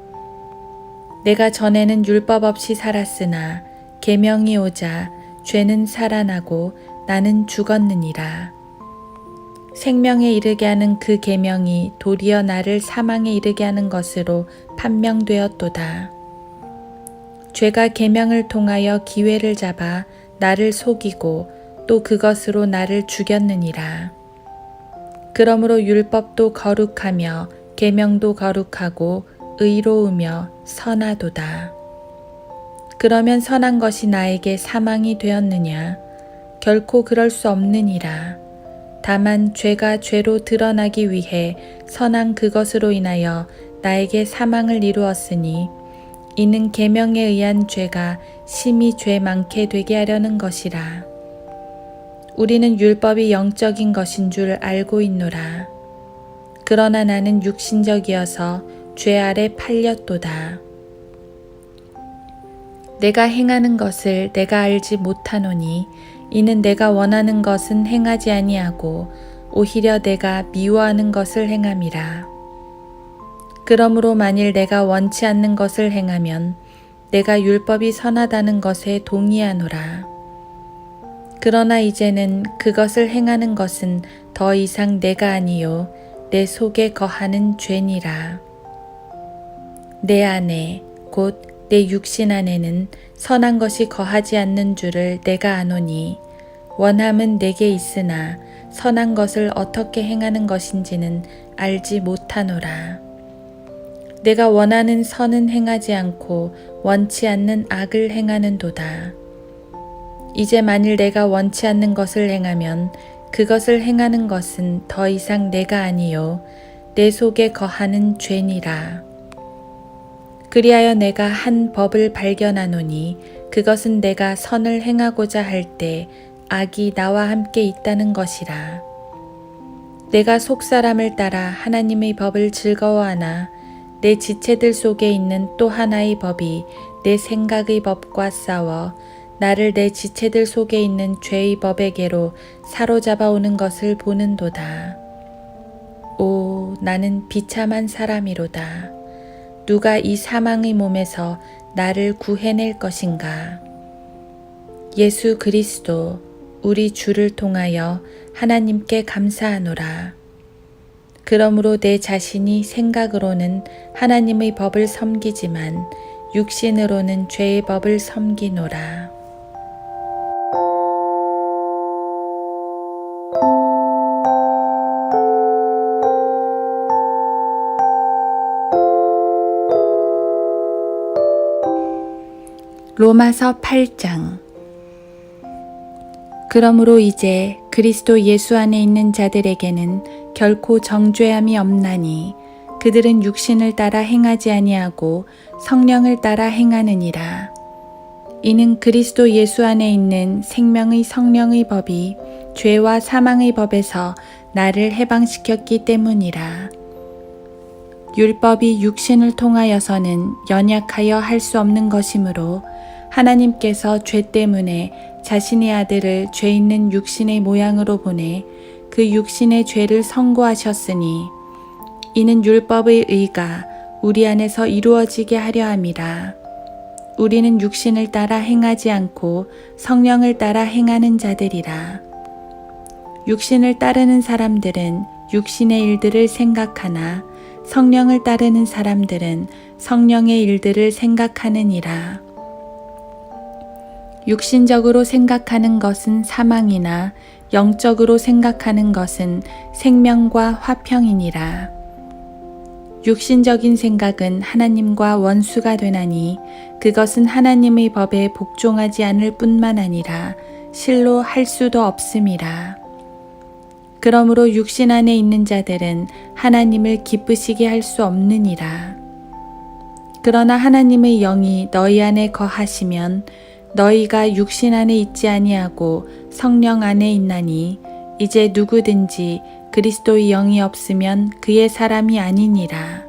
내가 전에는 율법 없이 살았으나 계명이 오자 죄는 살아나고 나는 죽었느니라. 생명에 이르게 하는 그 계명이 도리어 나를 사망에 이르게 하는 것으로 판명되었도다. 죄가 계명을 통하여 기회를 잡아 나를 속이고 또 그것으로 나를 죽였느니라. 그러므로 율법도 거룩하며 계명도 거룩하고 의로우며 선하도다. 그러면 선한 것이 나에게 사망이 되었느냐? 결코 그럴 수 없느니라. 다만 죄가 죄로 드러나기 위해 선한 그것으로 인하여 나에게 사망을 이루었으니 이는 계명에 의한 죄가 심히 죄 많게 되게 하려는 것이라. 우리는 율법이 영적인 것인 줄 알고 있노라. 그러나 나는 육신적이어서 죄 아래 팔렸도다. 내가 행하는 것을 내가 알지 못하노니 이는 내가 원하는 것은 행하지 아니하고 오히려 내가 미워하는 것을 행함이라. 그러므로 만일 내가 원치 않는 것을 행하면 내가 율법이 선하다는 것에 동의하노라. 그러나 이제는 그것을 행하는 것은 더 이상 내가 아니요 내 속에 거하는 죄니라. 내 안에 곧 내 육신 안에는 선한 것이 거하지 않는 줄을 내가 아노니 원함은 내게 있으나 선한 것을 어떻게 행하는 것인지는 알지 못하노라. 내가 원하는 선은 행하지 않고 원치 않는 악을 행하는도다. 이제 만일 내가 원치 않는 것을 행하면 그것을 행하는 것은 더 이상 내가 아니요 내 속에 거하는 죄니라. 그리하여 내가 한 법을 발견하노니 그것은 내가 선을 행하고자 할 때 악이 나와 함께 있다는 것이라. 내가 속사람을 따라 하나님의 법을 즐거워하나 내 지체들 속에 있는 또 하나의 법이 내 생각의 법과 싸워 나를 내 지체들 속에 있는 죄의 법에게로 사로잡아 오는 것을 보는도다. 오, 나는 비참한 사람이로다. 누가 이 사망의 몸에서 나를 구해낼 것인가? 예수 그리스도 우리 주를 통하여 하나님께 감사하노라. 그러므로 내 자신이 생각으로는 하나님의 법을 섬기지만 육신으로는 죄의 법을 섬기노라. 로마서 8장. 그러므로 이제 그리스도 예수 안에 있는 자들에게는 결코 정죄함이 없나니 그들은 육신을 따라 행하지 아니하고 성령을 따라 행하느니라. 이는 그리스도 예수 안에 있는 생명의 성령의 법이 죄와 사망의 법에서 나를 해방시켰기 때문이라. 율법이 육신을 통하여서는 연약하여 할 수 없는 것이므로 하나님께서 죄 때문에 자신의 아들을 죄 있는 육신의 모양으로 보내 그 육신의 죄를 선고하셨으니 이는 율법의 의가 우리 안에서 이루어지게 하려 함이라. 우리는 육신을 따라 행하지 않고 성령을 따라 행하는 자들이라. 육신을 따르는 사람들은 육신의 일들을 생각하나 성령을 따르는 사람들은 성령의 일들을 생각하느니라. 육신적으로 생각하는 것은 사망이나 영적으로 생각하는 것은 생명과 화평이니라. 육신적인 생각은 하나님과 원수가 되나니 그것은 하나님의 법에 복종하지 않을 뿐만 아니라 실로 할 수도 없음이라. 그러므로 육신 안에 있는 자들은 하나님을 기쁘시게 할 수 없느니라. 그러나 하나님의 영이 너희 안에 거하시면 너희가 육신 안에 있지 아니하고 성령 안에 있나니 이제 누구든지 그리스도의 영이 없으면 그의 사람이 아니니라.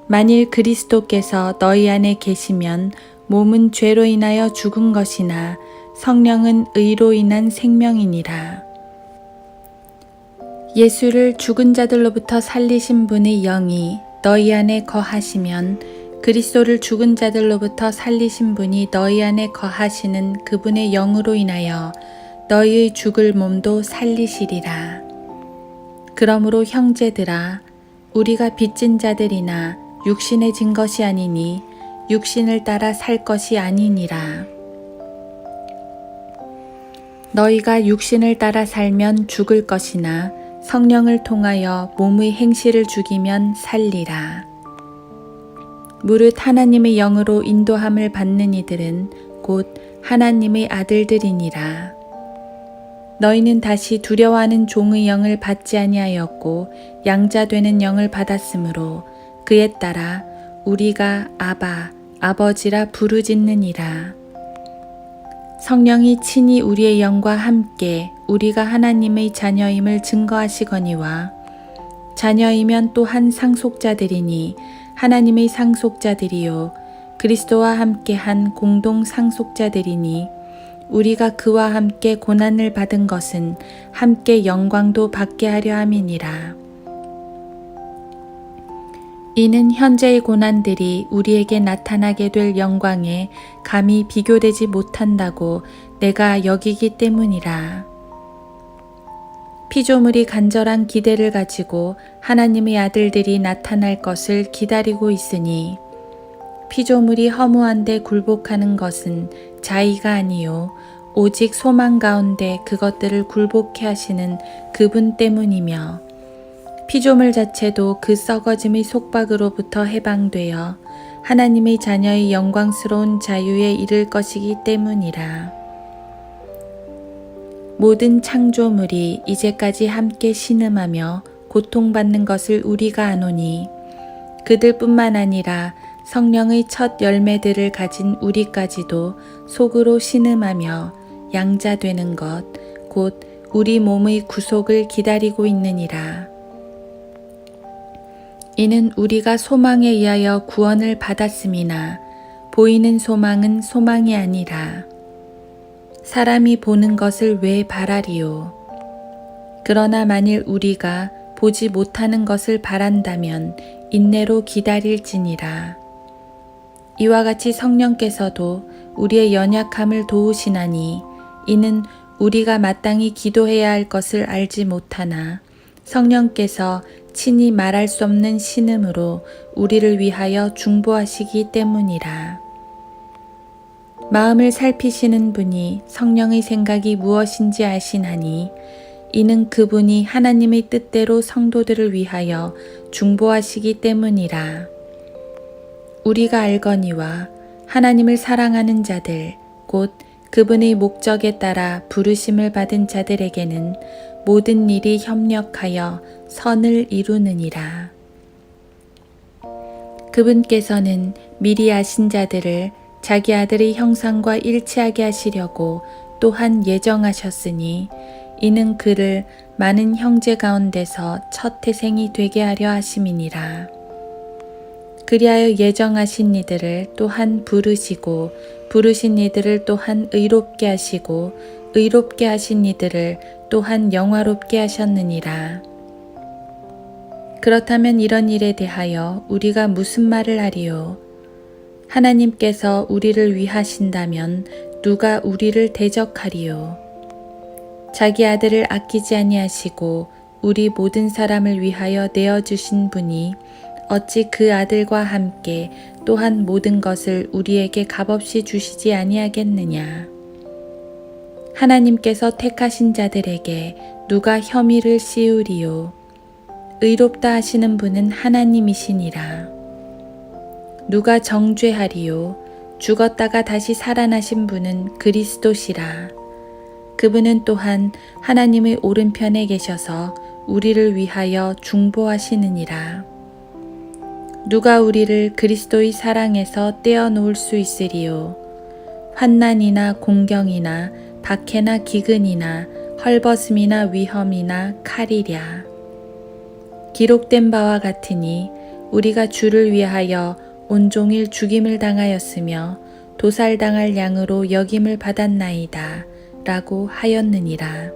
만일 그리스도께서 너희 안에 계시면 몸은 죄로 인하여 죽은 것이나 성령은 의로 인한 생명이니라. 예수를 죽은 자들로부터 살리신 분의 영이 너희 안에 거하시면 그리스도를 죽은 자들로부터 살리신 분이 너희 안에 거하시는 그분의 영으로 인하여 너희의 죽을 몸도 살리시리라. 그러므로 형제들아, 우리가 빚진 자들이나 육신에 진 것이 아니니 육신을 따라 살 것이 아니니라. 너희가 육신을 따라 살면 죽을 것이나 성령을 통하여 몸의 행실을 죽이면 살리라. 무릇 하나님의 영으로 인도함을 받는 이들은 곧 하나님의 아들들이니라. 너희는 다시 두려워하는 종의 영을 받지 아니하였고 양자되는 영을 받았으므로 그에 따라 우리가 아바, 아버지라 부르짖느니라. 성령이 친히 우리의 영과 함께 우리가 하나님의 자녀임을 증거하시거니와 자녀이면 또한 상속자들이니 하나님의 상속자들이요 그리스도와 함께한 공동 상속자들이니 우리가 그와 함께 고난을 받은 것은 함께 영광도 받게 하려 함이니라. 이는 현재의 고난들이 우리에게 나타나게 될 영광에 감히 비교되지 못한다고 내가 여기기 때문이라. 피조물이 간절한 기대를 가지고 하나님의 아들들이 나타날 것을 기다리고 있으니 피조물이 허무한데 굴복하는 것은 자의가 아니요 오직 소망 가운데 그것들을 굴복해 하시는 그분 때문이며 피조물 자체도 그 썩어짐의 속박으로부터 해방되어 하나님의 자녀의 영광스러운 자유에 이를 것이기 때문이라. 모든 창조물이 이제까지 함께 신음하며 고통받는 것을 우리가 아노니 그들뿐만 아니라 성령의 첫 열매들을 가진 우리까지도 속으로 신음하며 양자되는 것, 곧 우리 몸의 구속을 기다리고 있느니라. 이는 우리가 소망에 의하여 구원을 받았음이나 보이는 소망은 소망이 아니라 사람이 보는 것을 왜 바라리요? 그러나 만일 우리가 보지 못하는 것을 바란다면 인내로 기다릴지니라. 이와 같이 성령께서도 우리의 연약함을 도우시나니 이는 우리가 마땅히 기도해야 할 것을 알지 못하나 성령께서 친히 말할 수 없는 신음으로 우리를 위하여 중보하시기 때문이라. 마음을 살피시는 분이 성령의 생각이 무엇인지 아시나니 이는 그분이 하나님의 뜻대로 성도들을 위하여 중보하시기 때문이라. 우리가 알거니와 하나님을 사랑하는 자들 곧 그분의 목적에 따라 부르심을 받은 자들에게는 모든 일이 협력하여 선을 이루느니라. 그분께서는 미리 아신 자들을 자기 아들의 형상과 일치하게 하시려고 또한 예정하셨으니 이는 그를 많은 형제 가운데서 첫 태생이 되게 하려 하심이니라. 그리하여 예정하신 이들을 또한 부르시고 부르신 이들을 또한 의롭게 하시고 의롭게 하신 이들을 또한 영화롭게 하셨느니라. 그렇다면 이런 일에 대하여 우리가 무슨 말을 하리요? 하나님께서 우리를 위하신다면 누가 우리를 대적하리요? 자기 아들을 아끼지 아니하시고 우리 모든 사람을 위하여 내어주신 분이 어찌 그 아들과 함께 또한 모든 것을 우리에게 값없이 주시지 아니하겠느냐. 하나님께서 택하신 자들에게 누가 혐의를 씌우리요. 의롭다 하시는 분은 하나님이시니라. 누가 정죄하리요. 죽었다가 다시 살아나신 분은 그리스도시라. 그분은 또한 하나님의 오른편에 계셔서 우리를 위하여 중보하시느니라. 누가 우리를 그리스도의 사랑에서 떼어놓을 수 있으리요? 환난이나 공경이나 박해나 기근이나 헐벗음이나 위험이나 칼이랴. 기록된 바와 같으니 우리가 주를 위하여 온종일 죽임을 당하였으며 도살당할 양으로 여김을 받았나이다 라고 하였느니라.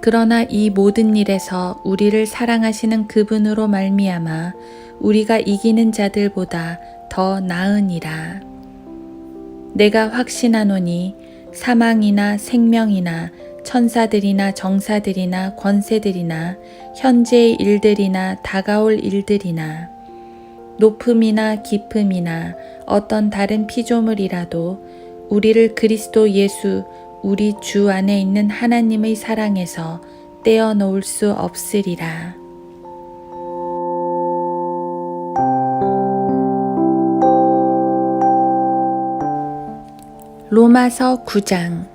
그러나 이 모든 일에서 우리를 사랑하시는 그분으로 말미암아 우리가 이기는 자들보다 더 나으니라. 내가 확신하노니 사망이나 생명이나 천사들이나 정사들이나 권세들이나 현재의 일들이나 다가올 일들이나 높음이나 깊음이나 어떤 다른 피조물이라도 우리를 그리스도 예수 우리 주 안에 있는 하나님의 사랑에서 떼어놓을 수 없으리라. 로마서 9장.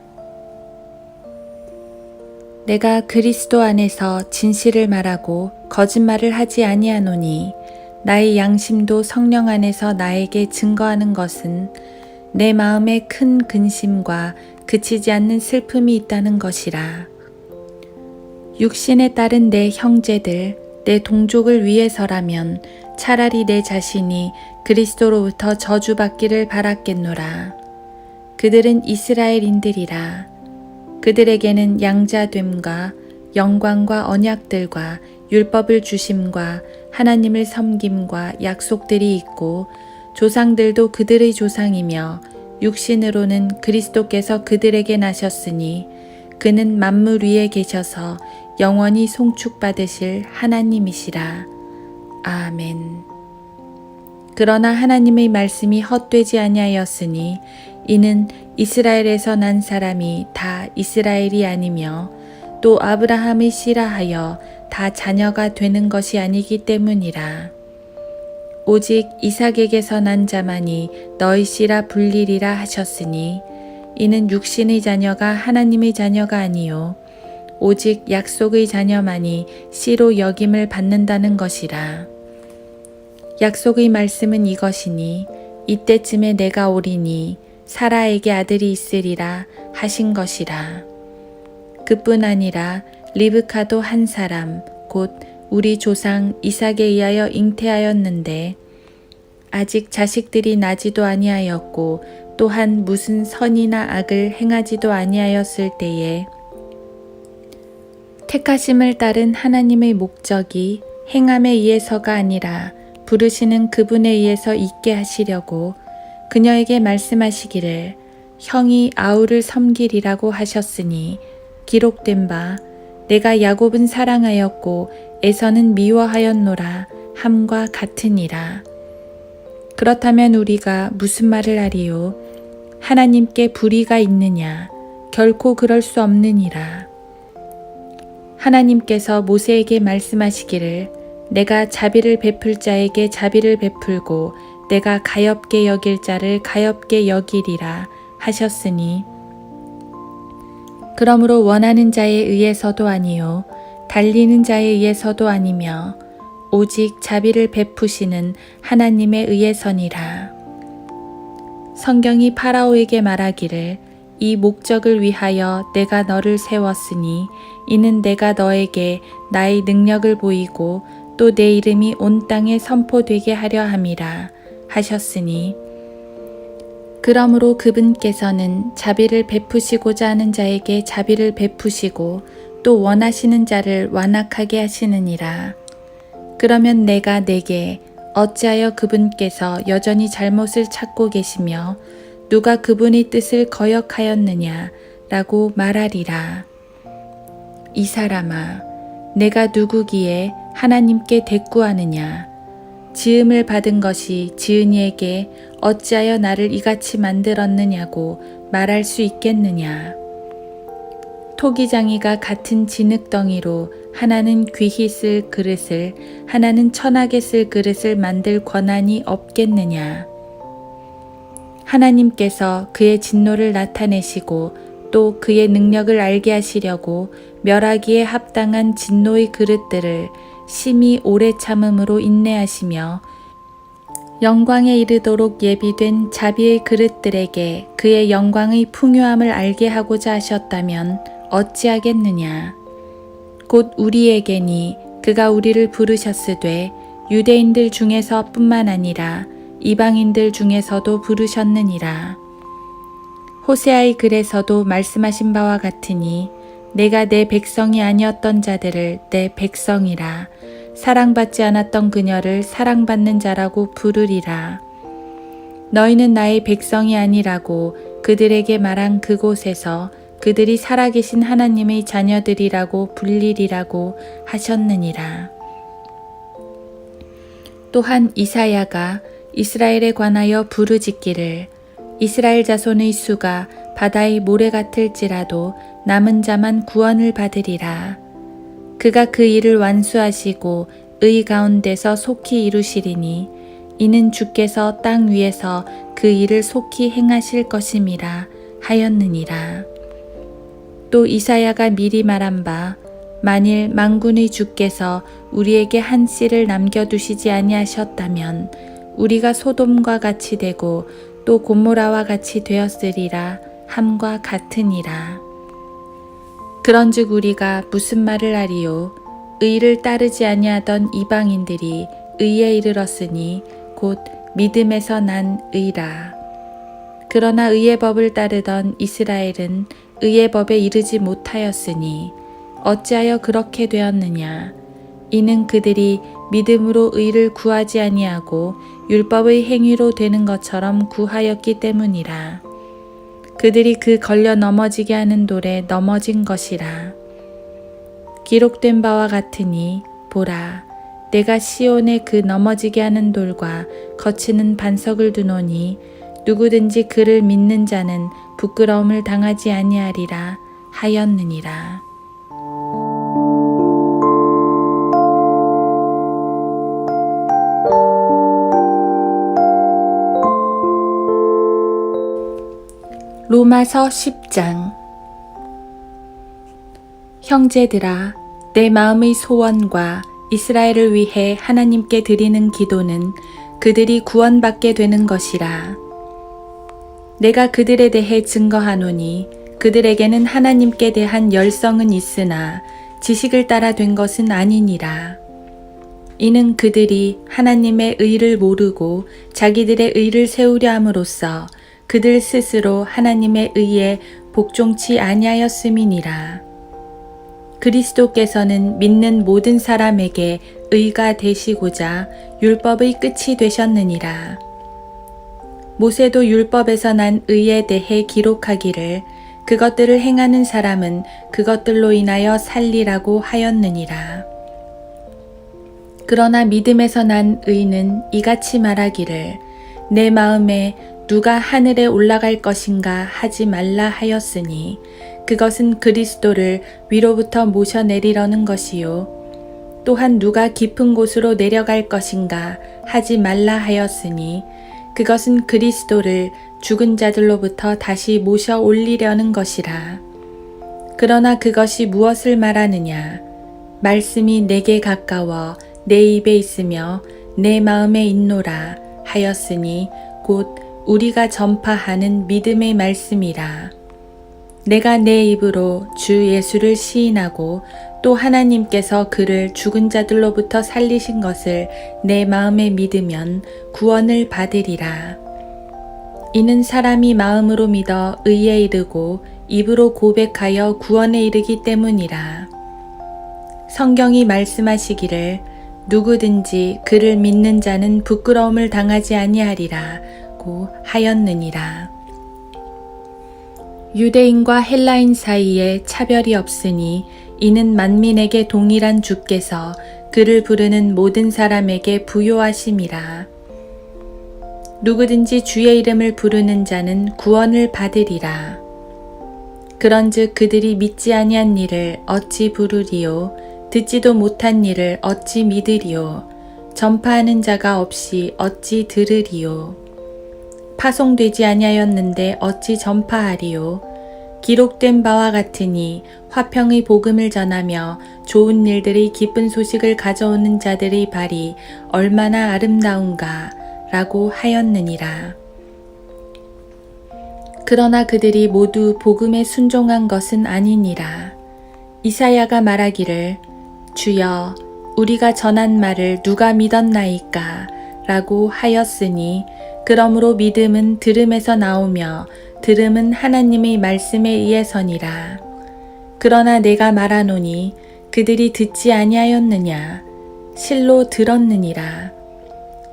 내가 그리스도 안에서 진실을 말하고 거짓말을 하지 아니하노니 나의 양심도 성령 안에서 나에게 증거하는 것은 내 마음에 큰 근심과 그치지 않는 슬픔이 있다는 것이라. 육신에 따른 내 형제들, 내 동족을 위해서라면 차라리 내 자신이 그리스도로부터 저주받기를 바랐겠노라. 그들은 이스라엘인들이라. 그들에게는 양자됨과 영광과 언약들과 율법을 주심과 하나님을 섬김과 약속들이 있고 조상들도 그들의 조상이며 육신으로는 그리스도께서 그들에게 나셨으니 그는 만물 위에 계셔서 영원히 송축받으실 하나님이시라. 아멘. 그러나 하나님의 말씀이 헛되지 아니하였으니 이는 이스라엘에서 난 사람이 다 이스라엘이 아니며 또 아브라함의 씨라 하여 다 자녀가 되는 것이 아니기 때문이라. 오직 이삭에게서 난 자만이 너희 씨라 불리리라 하셨으니 이는 육신의 자녀가 하나님의 자녀가 아니요 오직 약속의 자녀만이 씨로 여김을 받는다는 것이라. 약속의 말씀은 이것이니 이때쯤에 내가 오리니 사라에게 아들이 있으리라 하신 것이라. 그뿐 아니라 리브카도 한 사람 곧 우리 조상 이삭에 의하여 잉태하였는데 아직 자식들이 나지도 아니하였고 또한 무슨 선이나 악을 행하지도 아니하였을 때에 택하심을 따른 하나님의 목적이 행함에 의해서가 아니라 부르시는 그분에 의해서 있게 하시려고 그녀에게 말씀하시기를 형이 아우를 섬기리라고 하셨으니 기록된 바 내가 야곱은 사랑하였고 에서는 미워하였노라 함과 같으니라. 그렇다면 우리가 무슨 말을 하리요? 하나님께 불의가 있느냐? 결코 그럴 수 없느니라. 하나님께서 모세에게 말씀하시기를 내가 자비를 베풀 자에게 자비를 베풀고 내가 가엾게 여길 자를 가엾게 여기리라 하셨으니 그러므로 원하는 자에 의해서도 아니요 달리는 자에 의해서도 아니며 오직 자비를 베푸시는 하나님에 의해서니라. 성경이 파라오에게 말하기를 이 목적을 위하여 내가 너를 세웠으니 이는 내가 너에게 나의 능력을 보이고 또 내 이름이 온 땅에 선포되게 하려 함이라 하셨으니 그러므로 그분께서는 자비를 베푸시고자 하는 자에게 자비를 베푸시고 또 원하시는 자를 완악하게 하시느니라. 그러면 내가 내게 어찌하여 그분께서 여전히 잘못을 찾고 계시며 누가 그분의 뜻을 거역하였느냐 라고 말하리라. 이 사람아, 내가 누구기에 하나님께 대꾸하느냐? 지음을 받은 것이 지은이에게 어찌하여 나를 이같이 만들었느냐고 말할 수 있겠느냐? 토기장이가 같은 진흙덩이로 하나는 귀히 쓸 그릇을 하나는 천하게 쓸 그릇을 만들 권한이 없겠느냐? 하나님께서 그의 진노를 나타내시고 또 그의 능력을 알게 하시려고 멸하기에 합당한 진노의 그릇들을 심히 오래 참음으로 인내하시며 영광에 이르도록 예비된 자비의 그릇들에게 그의 영광의 풍요함을 알게 하고자 하셨다면 어찌하겠느냐. 곧 우리에게니 그가 우리를 부르셨으되 유대인들 중에서 뿐만 아니라 이방인들 중에서도 부르셨느니라. 호세아의 글에서도 말씀하신 바와 같으니 내가 내 백성이 아니었던 자들을 내 백성이라 사랑받지 않았던 그녀를 사랑받는 자라고 부르리라. 너희는 나의 백성이 아니라고 그들에게 말한 그곳에서 그들이 살아계신 하나님의 자녀들이라고 불리리라고 하셨느니라. 또한 이사야가 이스라엘에 관하여 부르짖기를 이스라엘 자손의 수가 바다의 모래 같을지라도 남은 자만 구원을 받으리라. 그가 그 일을 완수하시고 의 가운데서 속히 이루시리니 이는 주께서 땅 위에서 그 일을 속히 행하실 것임이라 하였느니라. 또 이사야가 미리 말한 바 만일 만군의 주께서 우리에게 한 씨를 남겨두시지 아니하셨다면 우리가 소돔과 같이 되고 또 고모라와 같이 되었으리라 함과 같으니라. 그런즉 우리가 무슨 말을 하리요? 의를 따르지 아니하던 이방인들이 의에 이르렀으니 곧 믿음에서 난 의라. 그러나 의의 법을 따르던 이스라엘은 의의 법에 이르지 못하였으니 어찌하여 그렇게 되었느냐? 이는 그들이 믿음으로 의를 구하지 아니하고 율법의 행위로 되는 것처럼 구하였기 때문이라. 그들이 그 걸려 넘어지게 하는 돌에 넘어진 것이라. 기록된 바와 같으니 보라, 내가 시온에 그 넘어지게 하는 돌과 거치는 반석을 두노니 누구든지 그를 믿는 자는 부끄러움을 당하지 아니하리라 하였느니라. 로마서 10장. 형제들아, 내 마음의 소원과 이스라엘을 위해 하나님께 드리는 기도는 그들이 구원받게 되는 것이라. 내가 그들에 대해 증거하노니 그들에게는 하나님께 대한 열성은 있으나 지식을 따라 된 것은 아니니라. 이는 그들이 하나님의 의를 모르고 자기들의 의를 세우려 함으로써 그들 스스로 하나님의 의에 복종치 아니하였음이니라. 그리스도께서는 믿는 모든 사람에게 의가 되시고자 율법의 끝이 되셨느니라. 모세도 율법에서 난 의에 대해 기록하기를 그것들을 행하는 사람은 그것들로 인하여 살리라고 하였느니라. 그러나 믿음에서 난 의는 이같이 말하기를 내 마음에 누가 하늘에 올라갈 것인가 하지 말라 하였으니 그것은 그리스도를 위로부터 모셔내리려는 것이요 또한 누가 깊은 곳으로 내려갈 것인가 하지 말라 하였으니 그것은 그리스도를 죽은 자들로부터 다시 모셔 올리려는 것이라. 그러나 그것이 무엇을 말하느냐? 말씀이 내게 가까워 내 입에 있으며 내 마음에 있노라 하였으니 곧 우리가 전파하는 믿음의 말씀이라. 내가 내 입으로 주 예수를 시인하고 또 하나님께서 그를 죽은 자들로부터 살리신 것을 내 마음에 믿으면 구원을 받으리라. 이는 사람이 마음으로 믿어 의에 이르고 입으로 고백하여 구원에 이르기 때문이라. 성경이 말씀하시기를 누구든지 그를 믿는 자는 부끄러움을 당하지 아니하리라고 하였느니라. 유대인과 헬라인 사이에 차별이 없으니 이는 만민에게 동일한 주께서 그를 부르는 모든 사람에게 부요하심이라. 누구든지 주의 이름을 부르는 자는 구원을 받으리라. 그런즉 그들이 믿지 아니한 일을 어찌 부르리요? 듣지도 못한 일을 어찌 믿으리요? 전파하는 자가 없이 어찌 들으리요? 파송되지 아니하였는데 어찌 전파하리요? 기록된 바와 같으니 화평의 복음을 전하며 좋은 일들의 기쁜 소식을 가져오는 자들의 발이 얼마나 아름다운가 라고 하였느니라. 그러나 그들이 모두 복음에 순종한 것은 아니니라. 이사야가 말하기를 주여 우리가 전한 말을 누가 믿었나이까 라고 하였으니 그러므로 믿음은 들음에서 나오며 들음은 하나님의 말씀에 의해서니라. 그러나 내가 말하노니 그들이 듣지 아니하였느냐 실로 들었느니라.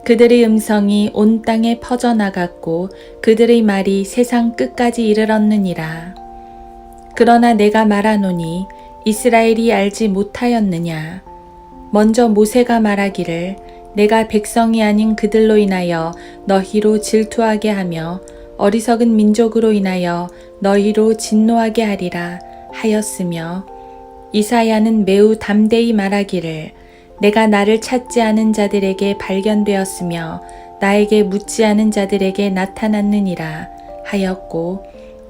그들의 음성이 온 땅에 퍼져나갔고 그들의 말이 세상 끝까지 이르렀느니라. 그러나 내가 말하노니 이스라엘이 알지 못하였느냐. 먼저 모세가 말하기를 내가 백성이 아닌 그들로 인하여 너희로 질투하게 하며 어리석은 민족으로 인하여 너희로 진노하게 하리라 하였으며 이사야는 매우 담대히 말하기를 내가 나를 찾지 않은 자들에게 발견되었으며 나에게 묻지 않은 자들에게 나타났느니라 하였고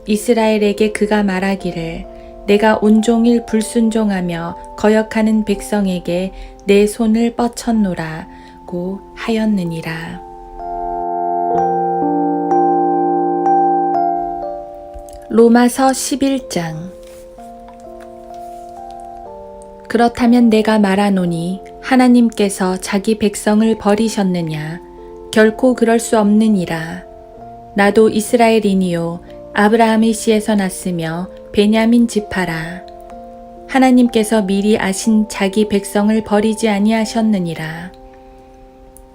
이스라엘에게 그가 말하기를 내가 온종일 불순종하며 거역하는 백성에게 내 손을 뻗쳤노라고 하였느니라. 로마서 11장. 그렇다면 내가 말하노니 하나님께서 자기 백성을 버리셨느냐? 결코 그럴 수 없느니라. 나도 이스라엘인이요 아브라함의 씨에서 났으며 베냐민 지파라. 하나님께서 미리 아신 자기 백성을 버리지 아니하셨느니라.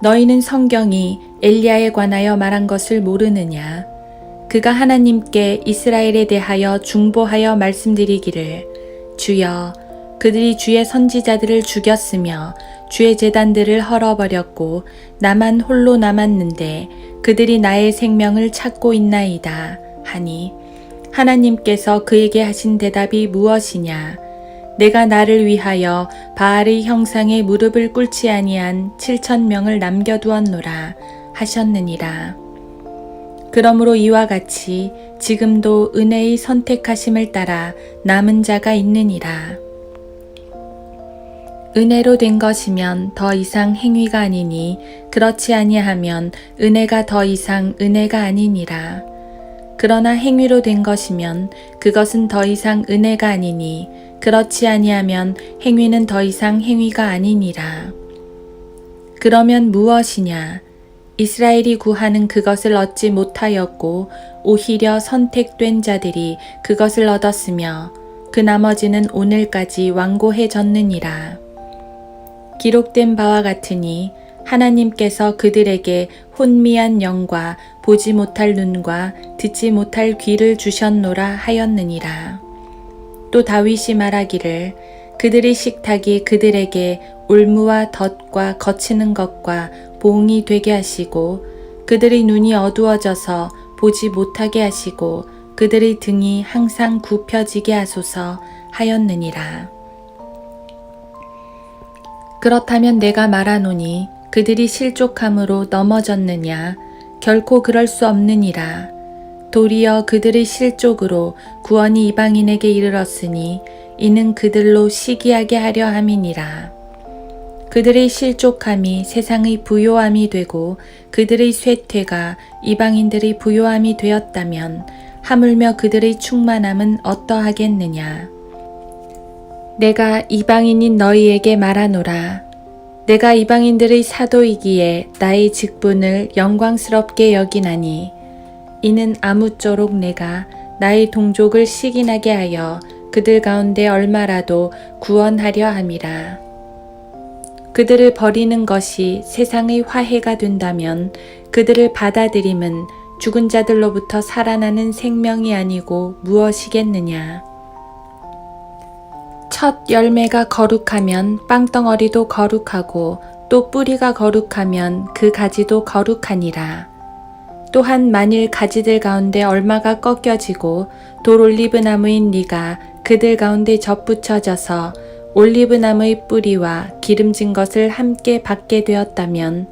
너희는 성경이 엘리야에 관하여 말한 것을 모르느냐? 그가 하나님께 이스라엘에 대하여 중보하여 말씀드리기를 주여 그들이 주의 선지자들을 죽였으며 주의 제단들을 헐어버렸고 나만 홀로 남았는데 그들이 나의 생명을 찾고 있나이다 하니 하나님께서 그에게 하신 대답이 무엇이냐? 내가 나를 위하여 바알의 형상에 무릎을 꿇지 아니한 7,000명을 남겨두었노라 하셨느니라. 그러므로 이와 같이 지금도 은혜의 선택하심을 따라 남은 자가 있느니라. 은혜로 된 것이면 더 이상 행위가 아니니 그렇지 아니하면 은혜가 더 이상 은혜가 아니니라. 그러나 행위로 된 것이면 그것은 더 이상 은혜가 아니니 그렇지 아니하면 행위는 더 이상 행위가 아니니라. 그러면 무엇이냐? 이스라엘이 구하는 그것을 얻지 못하였고 오히려 선택된 자들이 그것을 얻었으며 그 나머지는 오늘까지 완고해졌느니라. 기록된 바와 같으니 하나님께서 그들에게 혼미한 영과 보지 못할 눈과 듣지 못할 귀를 주셨노라 하였느니라. 또 다윗이 말하기를 그들의 식탁이 그들에게 올무와 덫과 거치는 것과 봉이 되게 하시고 그들의 눈이 어두워져서 보지 못하게 하시고 그들의 등이 항상 굽혀지게 하소서 하였느니라. 그렇다면 내가 말하노니 그들이 실족함으로 넘어졌느냐? 결코 그럴 수 없느니라. 도리어 그들의 실족으로 구원이 이방인에게 이르렀으니 이는 그들로 시기하게 하려 함이니라. 그들의 실족함이 세상의 부요함이 되고 그들의 쇠퇴가 이방인들의 부요함이 되었다면 하물며 그들의 충만함은 어떠하겠느냐. 내가 이방인인 너희에게 말하노라. 내가 이방인들의 사도이기에 나의 직분을 영광스럽게 여기나니 이는 아무쪼록 내가 나의 동족을 시기나게 하여 그들 가운데 얼마라도 구원하려 함이라. 그들을 버리는 것이 세상의 화해가 된다면 그들을 받아들임은 죽은 자들로부터 살아나는 생명이 아니고 무엇이겠느냐. 첫 열매가 거룩하면 빵덩어리도 거룩하고 또 뿌리가 거룩하면 그 가지도 거룩하니라. 또한 만일 가지들 가운데 얼마가 꺾여지고 돌 올리브나무인 네가 그들 가운데 접붙여져서 올리브나무의 뿌리와 기름진 것을 함께 받게 되었다면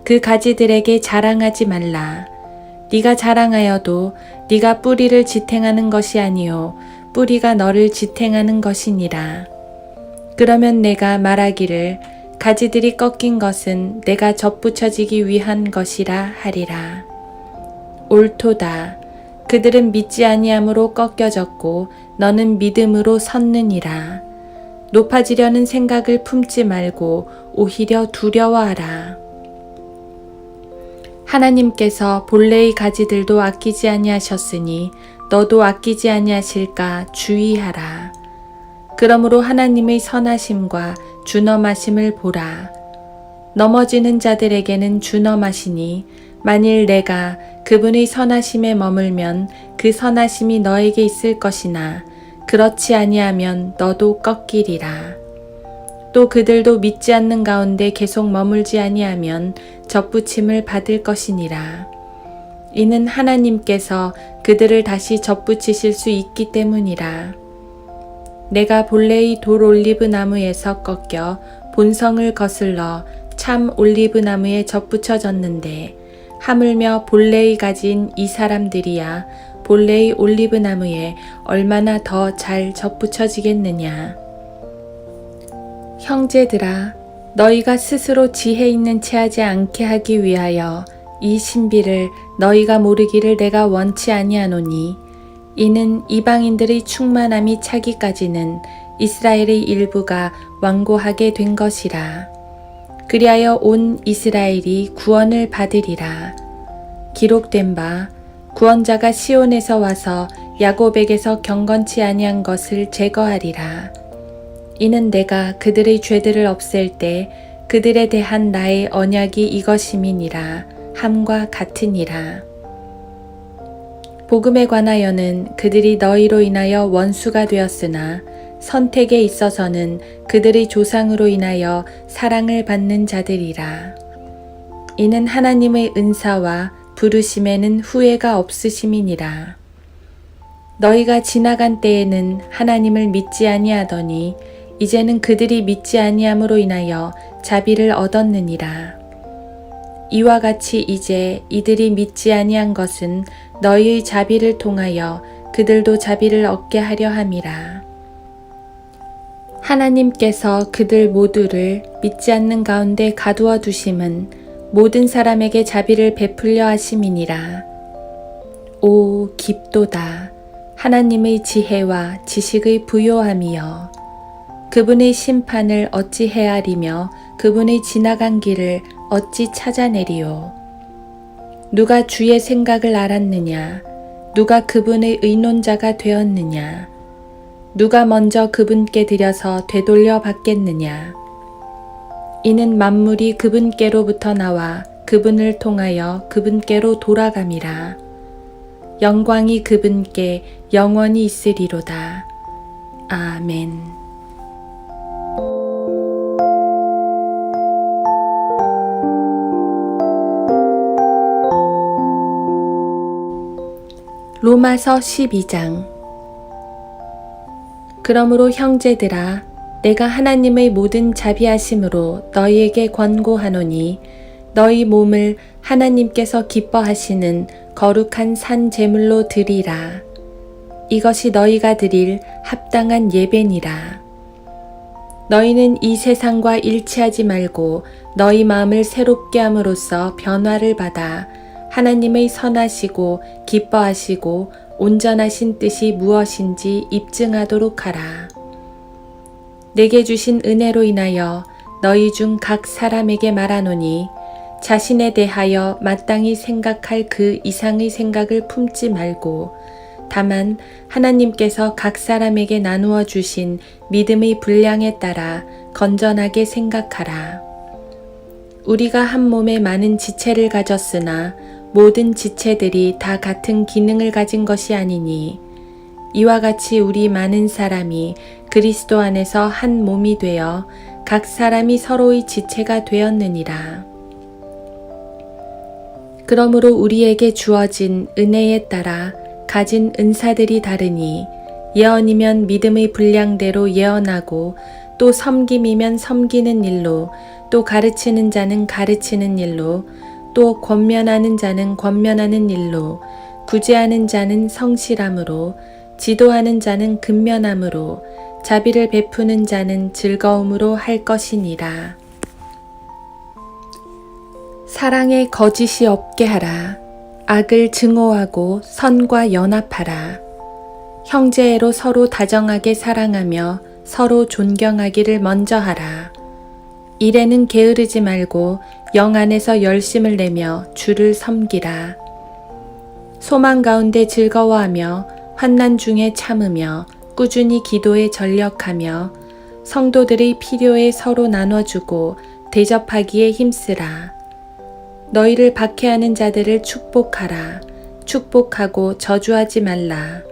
그 가지들에게 자랑하지 말라. 네가 자랑하여도 네가 뿌리를 지탱하는 것이 아니요 뿌리가 너를 지탱하는 것이니라. 그러면 내가 말하기를 가지들이 꺾인 것은 내가 접붙여지기 위한 것이라 하리라. 옳도다. 그들은 믿지 아니함으로 꺾여졌고 너는 믿음으로 섰느니라. 높아지려는 생각을 품지 말고 오히려 두려워하라. 하나님께서 본래의 가지들도 아끼지 아니하셨으니 너도 아끼지 아니하실까 주의하라. 그러므로 하나님의 선하심과 준엄하심을 보라. 넘어지는 자들에게는 준엄하시니 만일 내가 그분의 선하심에 머물면 그 선하심이 너에게 있을 것이나 그렇지 아니하면 너도 꺾이리라. 또 그들도 믿지 않는 가운데 계속 머물지 아니하면 접붙임을 받을 것이니라. 이는 하나님께서 그들을 다시 접붙이실 수 있기 때문이라. 내가 본래의 돌 올리브 나무에서 꺾여 본성을 거슬러 참 올리브 나무에 접붙여졌는데 하물며 본래의 가진 이 사람들이야 본래의 올리브 나무에 얼마나 더 잘 접붙여지겠느냐. 형제들아, 너희가 스스로 지혜 있는 채 하지 않게 하기 위하여 이 신비를 너희가 모르기를 내가 원치 아니하노니 이는 이방인들의 충만함이 차기까지는 이스라엘의 일부가 완고하게 된 것이라. 그리하여 온 이스라엘이 구원을 받으리라. 기록된 바 구원자가 시온에서 와서 야곱에게서 경건치 아니한 것을 제거하리라. 이는 내가 그들의 죄들을 없앨 때 그들에 대한 나의 언약이 이것임이니라 함과 같으니라. 복음에 관하여는 그들이 너희로 인하여 원수가 되었으나 선택에 있어서는 그들의 조상으로 인하여 사랑을 받는 자들이라. 이는 하나님의 은사와 부르심에는 후회가 없으심이니라. 너희가 지나간 때에는 하나님을 믿지 아니하더니 이제는 그들이 믿지 아니함으로 인하여 자비를 얻었느니라. 이와 같이 이제 이들이 믿지 아니한 것은 너희의 자비를 통하여 그들도 자비를 얻게 하려 함이라. 하나님께서 그들 모두를 믿지 않는 가운데 가두어 두심은 모든 사람에게 자비를 베풀려 하심이니라. 오 깊도다. 하나님의 지혜와 지식의 부요함이여. 그분의 심판을 어찌 헤아리며 그분의 지나간 길을 어찌 찾아내리오. 누가 주의 생각을 알았느냐? 누가 그분의 의논자가 되었느냐? 누가 먼저 그분께 드려서 되돌려 받겠느냐? 이는 만물이 그분께로부터 나와 그분을 통하여 그분께로 돌아감이라. 영광이 그분께 영원히 있으리로다. 아멘. 로마서 12장. 그러므로 형제들아, 내가 하나님의 모든 자비하심으로 너희에게 권고하노니 너희 몸을 하나님께서 기뻐하시는 거룩한 산 제물로 드리라. 이것이 너희가 드릴 합당한 예배니라. 너희는 이 세상과 일치하지 말고 너희 마음을 새롭게 함으로써 변화를 받아 하나님의 선하시고 기뻐하시고 온전하신 뜻이 무엇인지 입증하도록 하라. 내게 주신 은혜로 인하여 너희 중 각 사람에게 말하노니 자신에 대하여 마땅히 생각할 그 이상의 생각을 품지 말고 다만 하나님께서 각 사람에게 나누어 주신 믿음의 분량에 따라 건전하게 생각하라. 우리가 한 몸에 많은 지체를 가졌으나 모든 지체들이 다 같은 기능을 가진 것이 아니니 이와 같이 우리 많은 사람이 그리스도 안에서 한 몸이 되어 각 사람이 서로의 지체가 되었느니라. 그러므로 우리에게 주어진 은혜에 따라 가진 은사들이 다르니 예언이면 믿음의 분량대로 예언하고 또 섬김이면 섬기는 일로 또 가르치는 자는 가르치는 일로 또 권면하는 자는 권면하는 일로 구제하는 자는 성실함으로 지도하는 자는 근면함으로 자비를 베푸는 자는 즐거움으로 할 것이니라. 사랑에 거짓이 없게 하라. 악을 증오하고 선과 연합하라. 형제애로 서로 다정하게 사랑하며 서로 존경하기를 먼저 하라. 일에는 게으르지 말고 영 안에서 열심을 내며 주를 섬기라. 소망 가운데 즐거워하며 환난 중에 참으며 꾸준히 기도에 전력하며 성도들의 필요에 서로 나눠주고 대접하기에 힘쓰라. 너희를 박해하는 자들을 축복하라. 축복하고 저주하지 말라.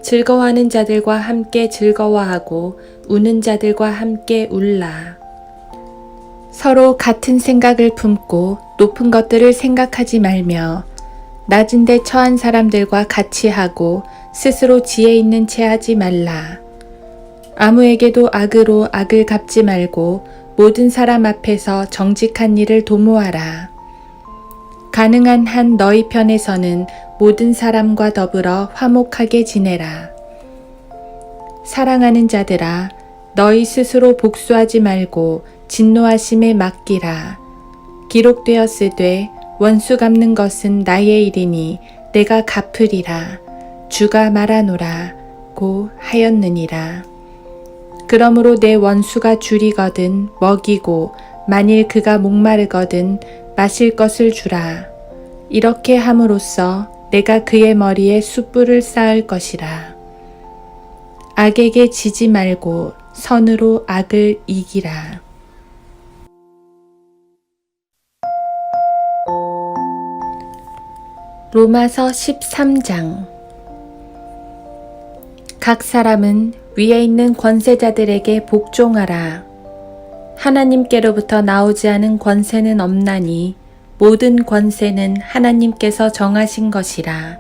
즐거워하는 자들과 함께 즐거워하고 우는 자들과 함께 울라. 서로 같은 생각을 품고 높은 것들을 생각하지 말며 낮은 데 처한 사람들과 같이 하고 스스로 지혜 있는 채 하지 말라. 아무에게도 악으로 악을 갚지 말고 모든 사람 앞에서 정직한 일을 도모하라. 가능한 한 너희 편에서는 모든 사람과 더불어 화목하게 지내라. 사랑하는 자들아, 너희 스스로 복수하지 말고 진노하심에 맡기라. 기록되었으되 원수 갚는 것은 나의 일이니 내가 갚으리라. 주가 말하노라 고 하였느니라. 그러므로 내 원수가 줄이거든 먹이고 만일 그가 목마르거든 마실 것을 주라. 이렇게 함으로써 내가 그의 머리에 숯불을 쌓을 것이라. 악에게 지지 말고 선으로 악을 이기라. 로마서 13장. 각 사람은 위에 있는 권세자들에게 복종하라. 하나님께로부터 나오지 않은 권세는 없나니 모든 권세는 하나님께서 정하신 것이라.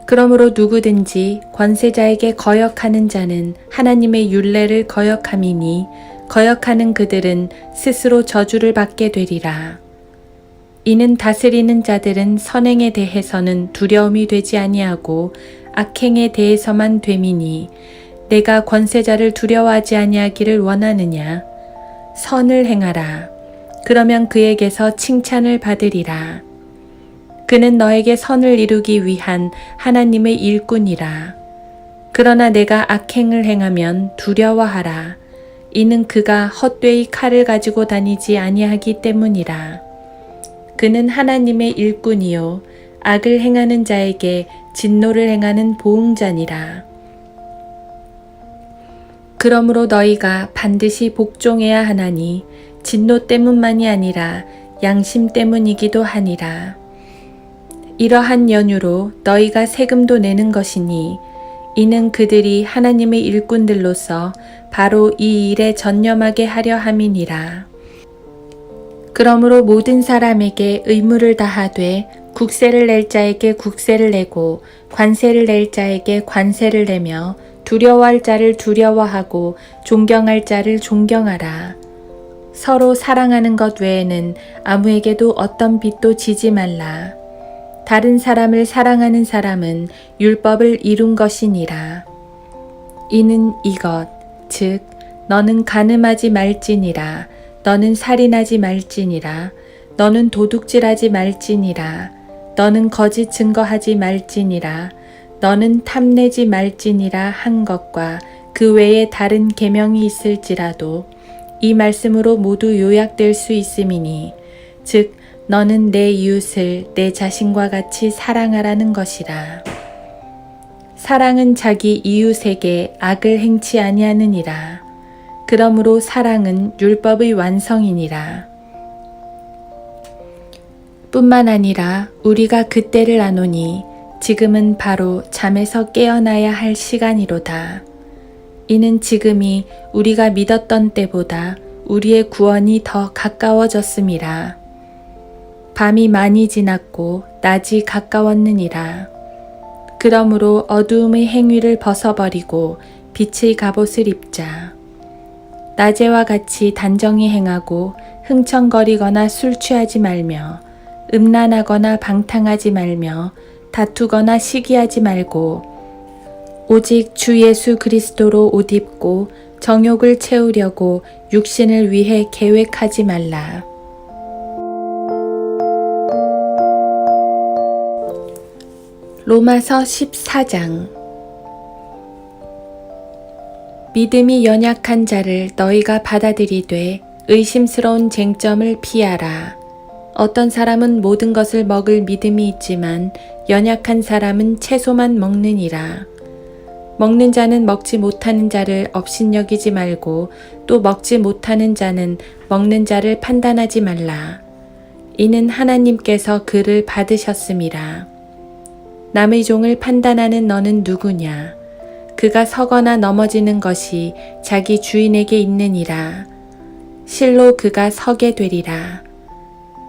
그러므로 누구든지 권세자에게 거역하는 자는 하나님의 율례를 거역함이니 거역하는 그들은 스스로 저주를 받게 되리라. 이는 다스리는 자들은 선행에 대해서는 두려움이 되지 아니하고 악행에 대해서만 됨이니 내가 권세자를 두려워하지 아니하기를 원하느냐? 선을 행하라. 그러면 그에게서 칭찬을 받으리라. 그는 너에게 선을 이루기 위한 하나님의 일꾼이라. 그러나 내가 악행을 행하면 두려워하라. 이는 그가 헛되이 칼을 가지고 다니지 아니하기 때문이라. 그는 하나님의 일꾼이요 악을 행하는 자에게 진노를 행하는 보응자니라. 그러므로 너희가 반드시 복종해야 하나니 진노 때문만이 아니라 양심 때문이기도 하니라. 이러한 연유로 너희가 세금도 내는 것이니 이는 그들이 하나님의 일꾼들로서 바로 이 일에 전념하게 하려 함이니라. 그러므로 모든 사람에게 의무를 다하되 국세를 낼 자에게 국세를 내고 관세를 낼 자에게 관세를 내며 두려워할 자를 두려워하고 존경할 자를 존경하라. 서로 사랑하는 것 외에는 아무에게도 어떤 빚도 지지 말라. 다른 사람을 사랑하는 사람은 율법을 이룬 것이니라. 이는 이것, 즉 너는 간음하지 말지니라. 너는 살인하지 말지니라. 너는 도둑질하지 말지니라. 너는 거짓 증거하지 말지니라. 너는 탐내지 말지니라 한 것과 그 외에 다른 계명이 있을지라도 이 말씀으로 모두 요약될 수 있음이니 즉 너는 내 이웃을 내 자신과 같이 사랑하라는 것이라. 사랑은 자기 이웃에게 악을 행치 아니하느니라. 그러므로 사랑은 율법의 완성이니라. 뿐만 아니라 우리가 그때를 아노니 지금은 바로 잠에서 깨어나야 할 시간이로다. 이는 지금이 우리가 믿었던 때보다 우리의 구원이 더 가까워졌음이라. 밤이 많이 지났고 낮이 가까웠느니라. 그러므로 어두움의 행위를 벗어버리고 빛의 갑옷을 입자. 낮에와 같이 단정히 행하고 흥청거리거나 술 취하지 말며 음란하거나 방탕하지 말며 다투거나 시기하지 말고 오직 주 예수 그리스도로 옷 입고 정욕을 채우려고 육신을 위해 계획하지 말라. 로마서 14장. 믿음이 연약한 자를 너희가 받아들이되 의심스러운 쟁점을 피하라. 어떤 사람은 모든 것을 먹을 믿음이 있지만 연약한 사람은 채소만 먹느니라. 먹는 자는 먹지 못하는 자를 업신여기지 말고 또 먹지 못하는 자는 먹는 자를 판단하지 말라. 이는 하나님께서 그를 받으셨음이라. 남의 종을 판단하는 너는 누구냐? 그가 서거나 넘어지는 것이 자기 주인에게 있느니라. 실로 그가 서게 되리라.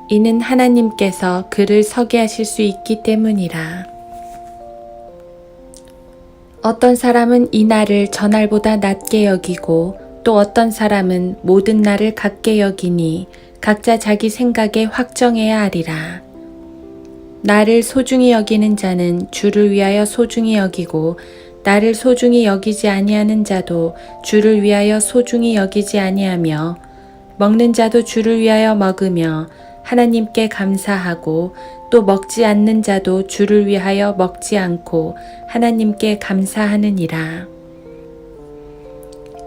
이는 하나님께서 그를 서게 하실 수 있기 때문이라. 어떤 사람은 이 날을 저날보다 낮게 여기고 또 어떤 사람은 모든 날을 같게 여기니 각자 자기 생각에 확정해야 하리라. 나를 소중히 여기는 자는 주를 위하여 소중히 여기고 나를 소중히 여기지 아니하는 자도 주를 위하여 소중히 여기지 아니하며 먹는 자도 주를 위하여 먹으며 하나님께 감사하고 또 먹지 않는 자도 주를 위하여 먹지 않고 하나님께 감사하느니라.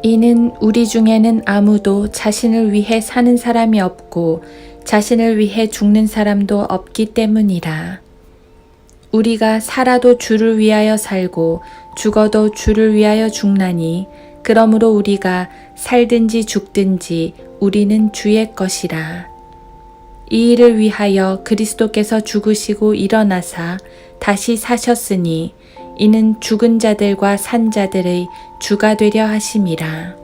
이는 우리 중에는 아무도 자신을 위해 사는 사람이 없고 자신을 위해 죽는 사람도 없기 때문이라. 우리가 살아도 주를 위하여 살고 죽어도 주를 위하여 죽나니 그러므로 우리가 살든지 죽든지 우리는 주의 것이라. 이 일을 위하여 그리스도께서 죽으시고 일어나사 다시 사셨으니 이는 죽은 자들과 산 자들의 주가 되려 하심이라.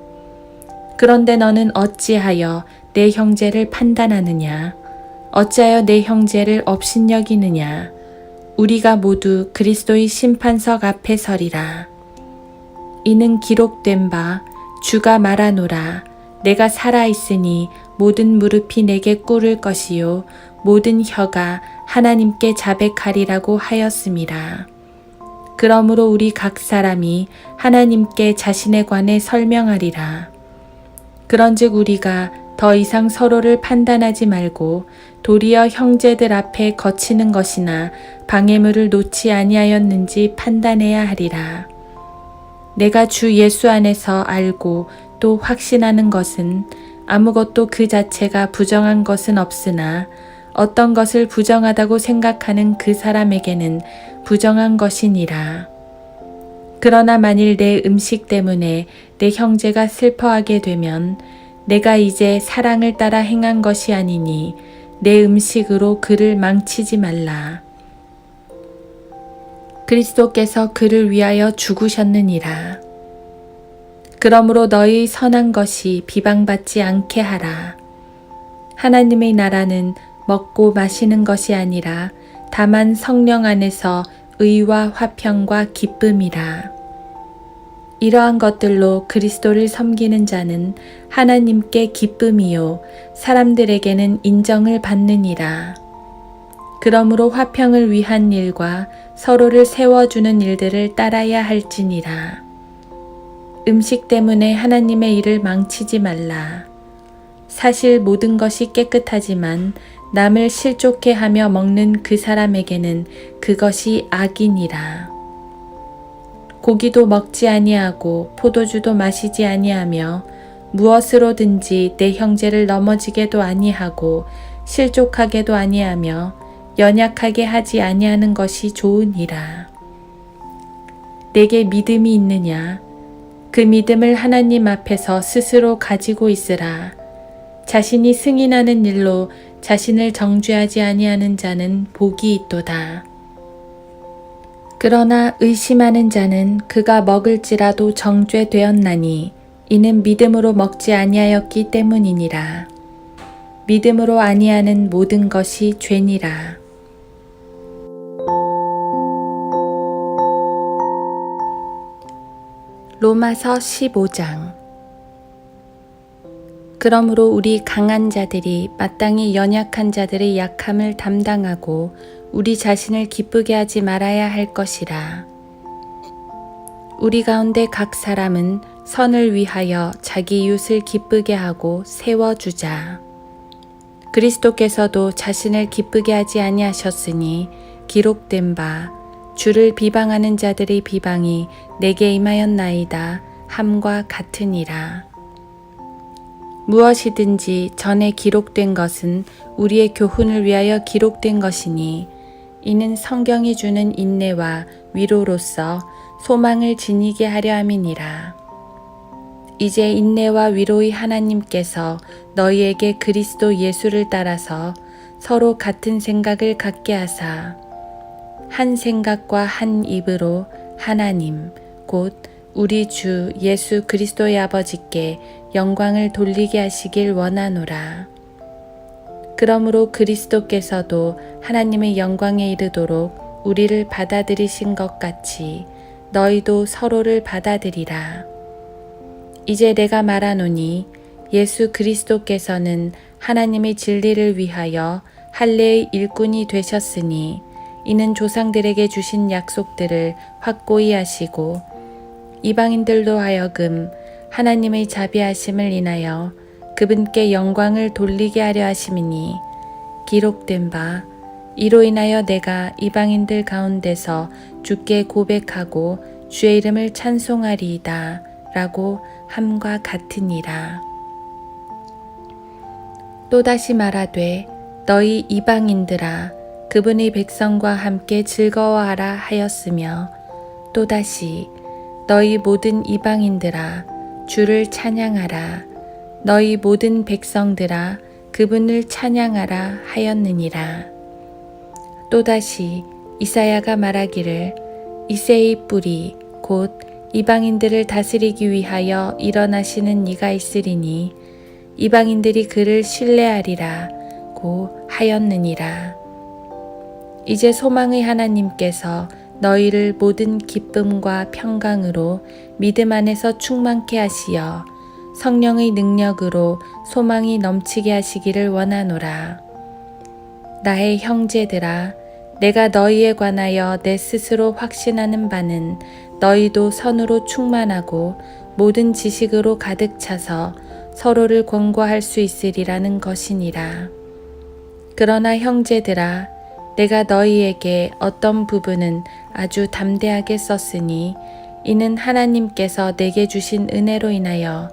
그런데 너는 어찌하여 내 형제를 판단하느냐? 어찌하여 내 형제를 업신여기느냐? 우리가 모두 그리스도의 심판석 앞에 서리라. 이는 기록된 바 주가 말하노라. 내가 살아있으니 모든 무릎이 내게 꿇을 것이요 모든 혀가 하나님께 자백하리라고 하였음이라. 그러므로 우리 각 사람이 하나님께 자신에 관해 설명하리라. 그런즉 우리가 더 이상 서로를 판단하지 말고 도리어 형제들 앞에 거치는 것이나 방해물을 놓지 아니하였는지 판단해야 하리라. 내가 주 예수 안에서 알고 또 확신하는 것은 아무것도 그 자체가 부정한 것은 없으나 어떤 것을 부정하다고 생각하는 그 사람에게는 부정한 것이니라. 그러나 만일 내 음식 때문에 내 형제가 슬퍼하게 되면 내가 이제 사랑을 따라 행한 것이 아니니 내 음식으로 그를 망치지 말라. 그리스도께서 그를 위하여 죽으셨느니라. 그러므로 너희 선한 것이 비방받지 않게 하라. 하나님의 나라는 먹고 마시는 것이 아니라 다만 성령 안에서 의와 화평과 기쁨이라. 이러한 것들로 그리스도를 섬기는 자는 하나님께 기쁨이요 사람들에게는 인정을 받느니라. 그러므로 화평을 위한 일과 서로를 세워주는 일들을 따라야 할지니라. 음식 때문에 하나님의 일을 망치지 말라. 사실 모든 것이 깨끗하지만 남을 실족해 하며 먹는 그 사람에게는 그것이 악이니라. 고기도 먹지 아니하고 포도주도 마시지 아니하며 무엇으로든지 내 형제를 넘어지게도 아니하고 실족하게도 아니하며 연약하게 하지 아니하는 것이 좋으니라. 내게 믿음이 있느냐? 그 믿음을 하나님 앞에서 스스로 가지고 있으라. 자신이 승인하는 일로 자신을 정죄하지 아니하는 자는 복이 있도다. 그러나 의심하는 자는 그가 먹을지라도 정죄되었나니 이는 믿음으로 먹지 아니하였기 때문이니라. 믿음으로 아니하는 모든 것이 죄니라. 로마서 15장. 그러므로 우리 강한 자들이 마땅히 연약한 자들의 약함을 담당하고 우리 자신을 기쁘게 하지 말아야 할 것이라. 우리 가운데 각 사람은 선을 위하여 자기 이웃을 기쁘게 하고 세워주자. 그리스도께서도 자신을 기쁘게 하지 아니하셨으니 기록된 바 주를 비방하는 자들의 비방이 내게 임하였나이다 함과 같으니라. 무엇이든지 전에 기록된 것은 우리의 교훈을 위하여 기록된 것이니 이는 성경이 주는 인내와 위로로서 소망을 지니게 하려 함이니라. 이제 인내와 위로의 하나님께서 너희에게 그리스도 예수를 따라서 서로 같은 생각을 갖게 하사 한 생각과 한 입으로 하나님 곧 우리 주 예수 그리스도의 아버지께 영광을 돌리게 하시길 원하노라. 그러므로 그리스도께서도 하나님의 영광에 이르도록 우리를 받아들이신 것 같이 너희도 서로를 받아들이라. 이제 내가 말하노니 예수 그리스도께서는 하나님의 진리를 위하여 할례의 일꾼이 되셨으니 이는 조상들에게 주신 약속들을 확고히 하시고 이방인들로 하여금 하나님의 자비하심을 인하여 그분께 영광을 돌리게 하려 하심이니 기록된 바 이로 인하여 내가 이방인들 가운데서 주께 고백하고 주의 이름을 찬송하리이다 라고 함과 같으니라. 또다시 말하되 너희 이방인들아 그분의 백성과 함께 즐거워하라 하였으며 또다시 너희 모든 이방인들아 주를 찬양하라 너희 모든 백성들아 그분을 찬양하라 하였느니라. 또다시 이사야가 말하기를 이새의 뿌리 곧 이방인들을 다스리기 위하여 일어나시는 이가 있으리니 이방인들이 그를 신뢰하리라고 하였느니라. 이제 소망의 하나님께서 너희를 모든 기쁨과 평강으로 믿음 안에서 충만케 하시어 성령의 능력으로 소망이 넘치게 하시기를 원하노라. 나의 형제들아, 내가 너희에 관하여 내 스스로 확신하는 바는 너희도 선으로 충만하고 모든 지식으로 가득 차서 서로를 권고할 수 있으리라는 것이니라. 그러나 형제들아, 내가 너희에게 어떤 부분은 아주 담대하게 썼으니 이는 하나님께서 내게 주신 은혜로 인하여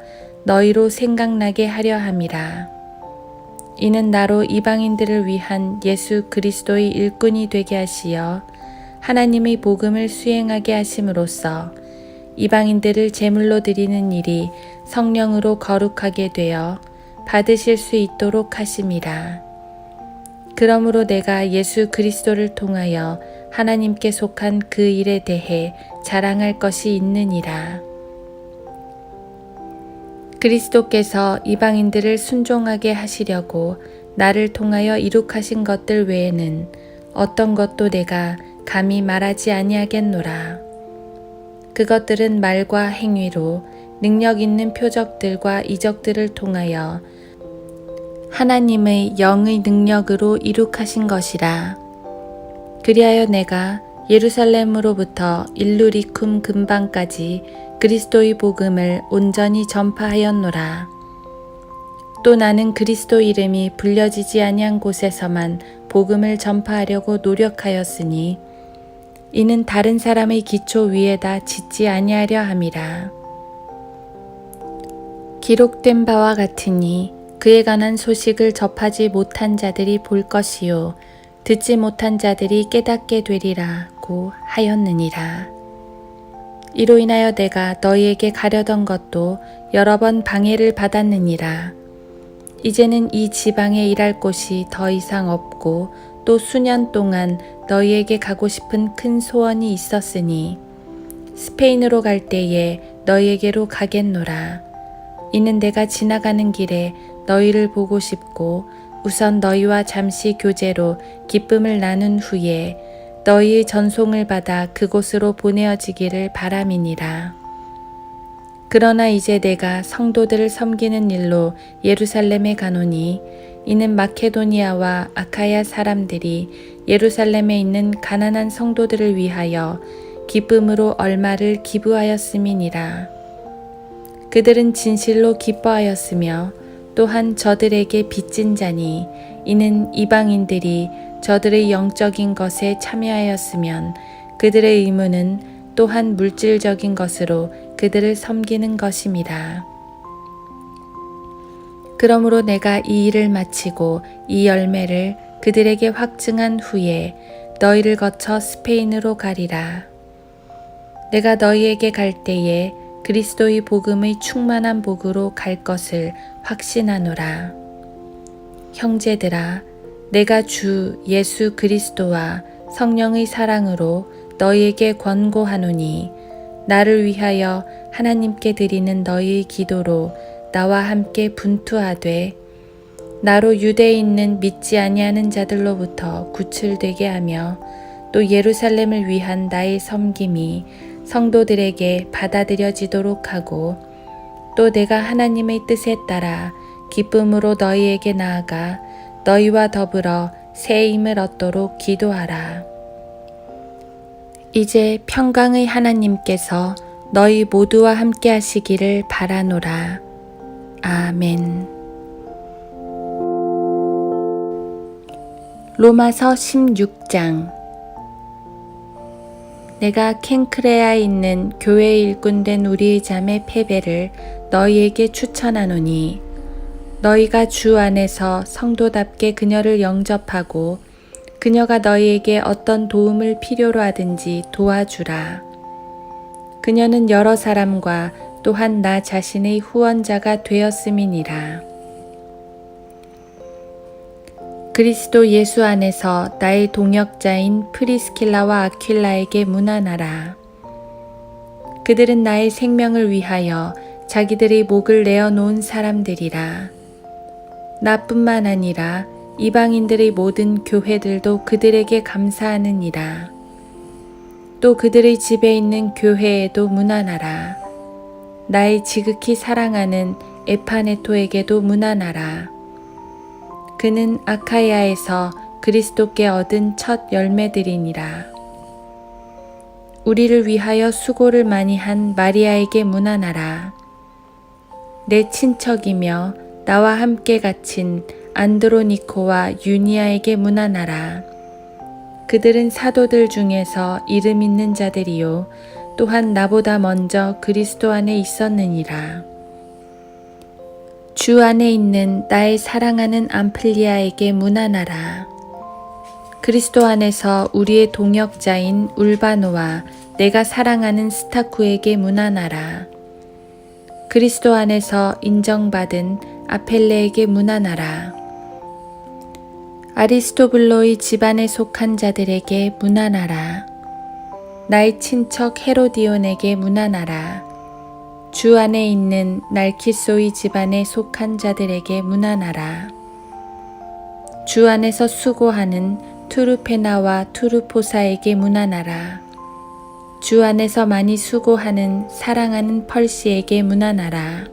너희로 생각나게 하려 함이라. 이는 나로 이방인들을 위한 예수 그리스도의 일꾼이 되게 하시어 하나님의 복음을 수행하게 하심으로써 이방인들을 제물로 드리는 일이 성령으로 거룩하게 되어 받으실 수 있도록 하심이라. 그러므로 내가 예수 그리스도를 통하여 하나님께 속한 그 일에 대해 자랑할 것이 있느니라. 그리스도께서 이방인들을 순종하게 하시려고 나를 통하여 이룩하신 것들 외에는 어떤 것도 내가 감히 말하지 아니하겠노라. 그것들은 말과 행위로 능력 있는 표적들과 이적들을 통하여 하나님의 영의 능력으로 이룩하신 것이라. 그리하여 내가 예루살렘으로부터 일루리쿰 근방까지 그리스도의 복음을 온전히 전파하였노라. 또 나는 그리스도 이름이 불려지지 아니한 곳에서만 복음을 전파하려고 노력하였으니 이는 다른 사람의 기초 위에다 짓지 아니하려 함이라. 기록된 바와 같으니 그에 관한 소식을 접하지 못한 자들이 볼 것이요 듣지 못한 자들이 깨닫게 되리라고 하였느니라. 이로 인하여 내가 너희에게 가려던 것도 여러 번 방해를 받았느니라. 이제는 이 지방에 일할 곳이 더 이상 없고 또 수년 동안 너희에게 가고 싶은 큰 소원이 있었으니 스페인으로 갈 때에 너희에게로 가겠노라. 이는 내가 지나가는 길에 너희를 보고 싶고 우선 너희와 잠시 교제로 기쁨을 나눈 후에 너희의 전송을 받아 그곳으로 보내어지기를 바람이니라. 그러나 이제 내가 성도들을 섬기는 일로 예루살렘에 가노니 이는 마케도니아와 아카야 사람들이 예루살렘에 있는 가난한 성도들을 위하여 기쁨으로 얼마를 기부하였음이니라. 그들은 진실로 기뻐하였으며 또한 저들에게 빚진 자니 이는 이방인들이 저들의 영적인 것에 참여하였으면 그들의 의무는 또한 물질적인 것으로 그들을 섬기는 것임이라. 그러므로 내가 이 일을 마치고 이 열매를 그들에게 확증한 후에 너희를 거쳐 스페인으로 가리라. 내가 너희에게 갈 때에 그리스도의 복음의 충만한 복으로 갈 것을 확신하노라. 형제들아, 내가 주 예수 그리스도와 성령의 사랑으로 너희에게 권고하노니 나를 위하여 하나님께 드리는 너희의 기도로 나와 함께 분투하되 나로 유대에 있는 믿지 아니하는 자들로부터 구출되게 하며 또 예루살렘을 위한 나의 섬김이 성도들에게 받아들여지도록 하고 또 내가 하나님의 뜻에 따라 기쁨으로 너희에게 나아가 너희와 더불어 새 힘을 얻도록 기도하라. 이제 평강의 하나님께서 너희 모두와 함께 하시기를 바라노라. 아멘. 로마서 16장. 내가 켄크레아에 있는 교회의 일꾼된 우리의 자매 페베를 너희에게 추천하노니 너희가 주 안에서 성도답게 그녀를 영접하고 그녀가 너희에게 어떤 도움을 필요로 하든지 도와주라. 그녀는 여러 사람과 또한 나 자신의 후원자가 되었음이니라. 그리스도 예수 안에서 나의 동역자인 프리스킬라와 아퀼라에게 문안하라. 그들은 나의 생명을 위하여 자기들의 목을 내어놓은 사람들이라. 나뿐만 아니라 이방인들의 모든 교회들도 그들에게 감사하느니라. 또 그들의 집에 있는 교회에도 문안하라. 나의 지극히 사랑하는 에파네토에게도 문안하라. 그는 아카야에서 그리스도께 얻은 첫 열매들이니라. 우리를 위하여 수고를 많이 한 마리아에게 문안하라. 내 친척이며 나와 함께 갇힌 안드로니코와 유니아에게 문안하라. 그들은 사도들 중에서 이름 있는 자들이요 또한 나보다 먼저 그리스도 안에 있었느니라. 주 안에 있는 나의 사랑하는 암플리아에게 문안하라. 그리스도 안에서 우리의 동역자인 울바노와 내가 사랑하는 스타쿠에게 문안하라. 그리스도 안에서 인정받은 아펠레에게 문안하라. 아리스토블로의 집안에 속한 자들에게 문안하라. 나의 친척 헤로디온에게 문안하라. 주 안에 있는 날키소의 집안에 속한 자들에게 문안하라. 주 안에서 수고하는 투르페나와 투르포사에게 문안하라. 주 안에서 많이 수고하는 사랑하는 펄시에게 문안하라.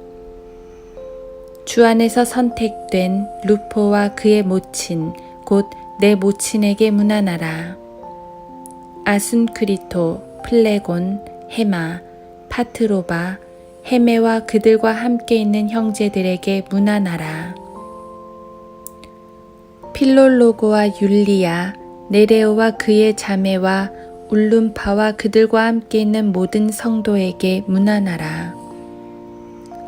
주 안에서 선택된 루포와 그의 모친 곧 내 모친에게 문안하라. 아순크리토, 플레곤, 헤마, 파트로바, 헤메와 그들과 함께 있는 형제들에게 문안하라. 필롤로고와 율리아, 네레오와 그의 자매와 울룸파와 그들과 함께 있는 모든 성도에게 문안하라.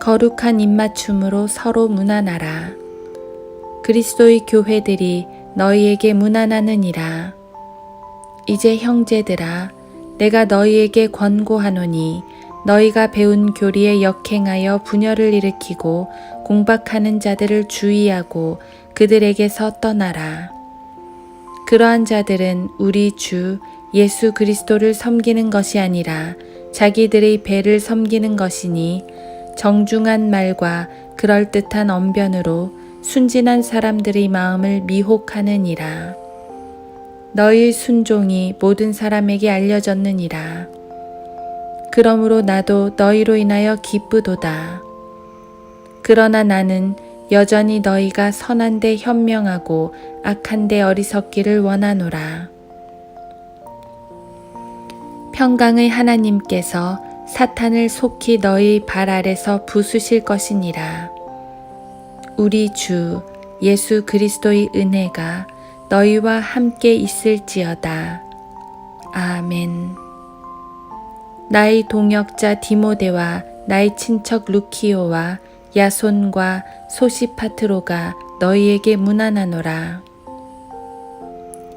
거룩한 입맞춤으로 서로 문안하라. 그리스도의 교회들이 너희에게 문안하느니라. 이제 형제들아, 내가 너희에게 권고하노니 너희가 배운 교리에 역행하여 분열을 일으키고 공박하는 자들을 주의하고 그들에게서 떠나라. 그러한 자들은 우리 주 예수 그리스도를 섬기는 것이 아니라 자기들의 배를 섬기는 것이니 정중한 말과 그럴듯한 언변으로 순진한 사람들의 마음을 미혹하느니라. 너희 순종이 모든 사람에게 알려졌느니라. 그러므로 나도 너희로 인하여 기쁘도다. 그러나 나는 여전히 너희가 선한데 현명하고 악한데 어리석기를 원하노라. 평강의 하나님께서 사탄을 속히 너희 발 아래서 부수실 것이니라. 우리 주 예수 그리스도의 은혜가 너희와 함께 있을지어다. 아멘. 나의 동역자 디모데와 나의 친척 루키오와 야손과 소시파트로가 너희에게 문안하노라.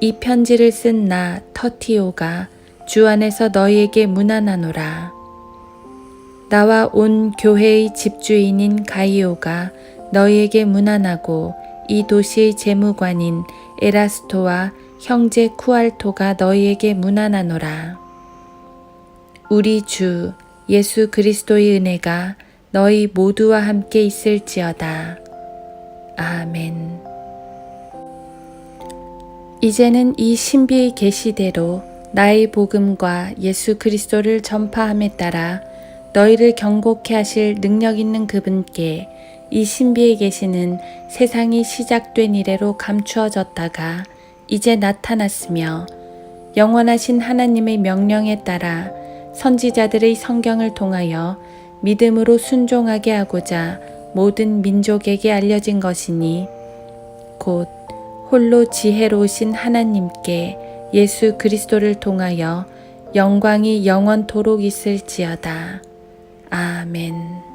이 편지를 쓴 나 터티오가 주 안에서 너희에게 문안하노라. 나와 온 교회의 집주인인 가이오가 너희에게 문안하고 이 도시의 재무관인 에라스토와 형제 쿠알토가 너희에게 문안하노라. 우리 주 예수 그리스도의 은혜가 너희 모두와 함께 있을지어다. 아멘. 이제는 이 신비의 계시대로 나의 복음과 예수 그리스도를 전파함에 따라 너희를 경고케 하실 능력 있는 그분께 이 신비의 계시는 세상이 시작된 이래로 감추어졌다가 이제 나타났으며 영원하신 하나님의 명령에 따라 선지자들의 성경을 통하여 믿음으로 순종하게 하고자 모든 민족에게 알려진 것이니 곧 홀로 지혜로우신 하나님께 예수 그리스도를 통하여 영광이 영원토록 있을지어다. 아멘.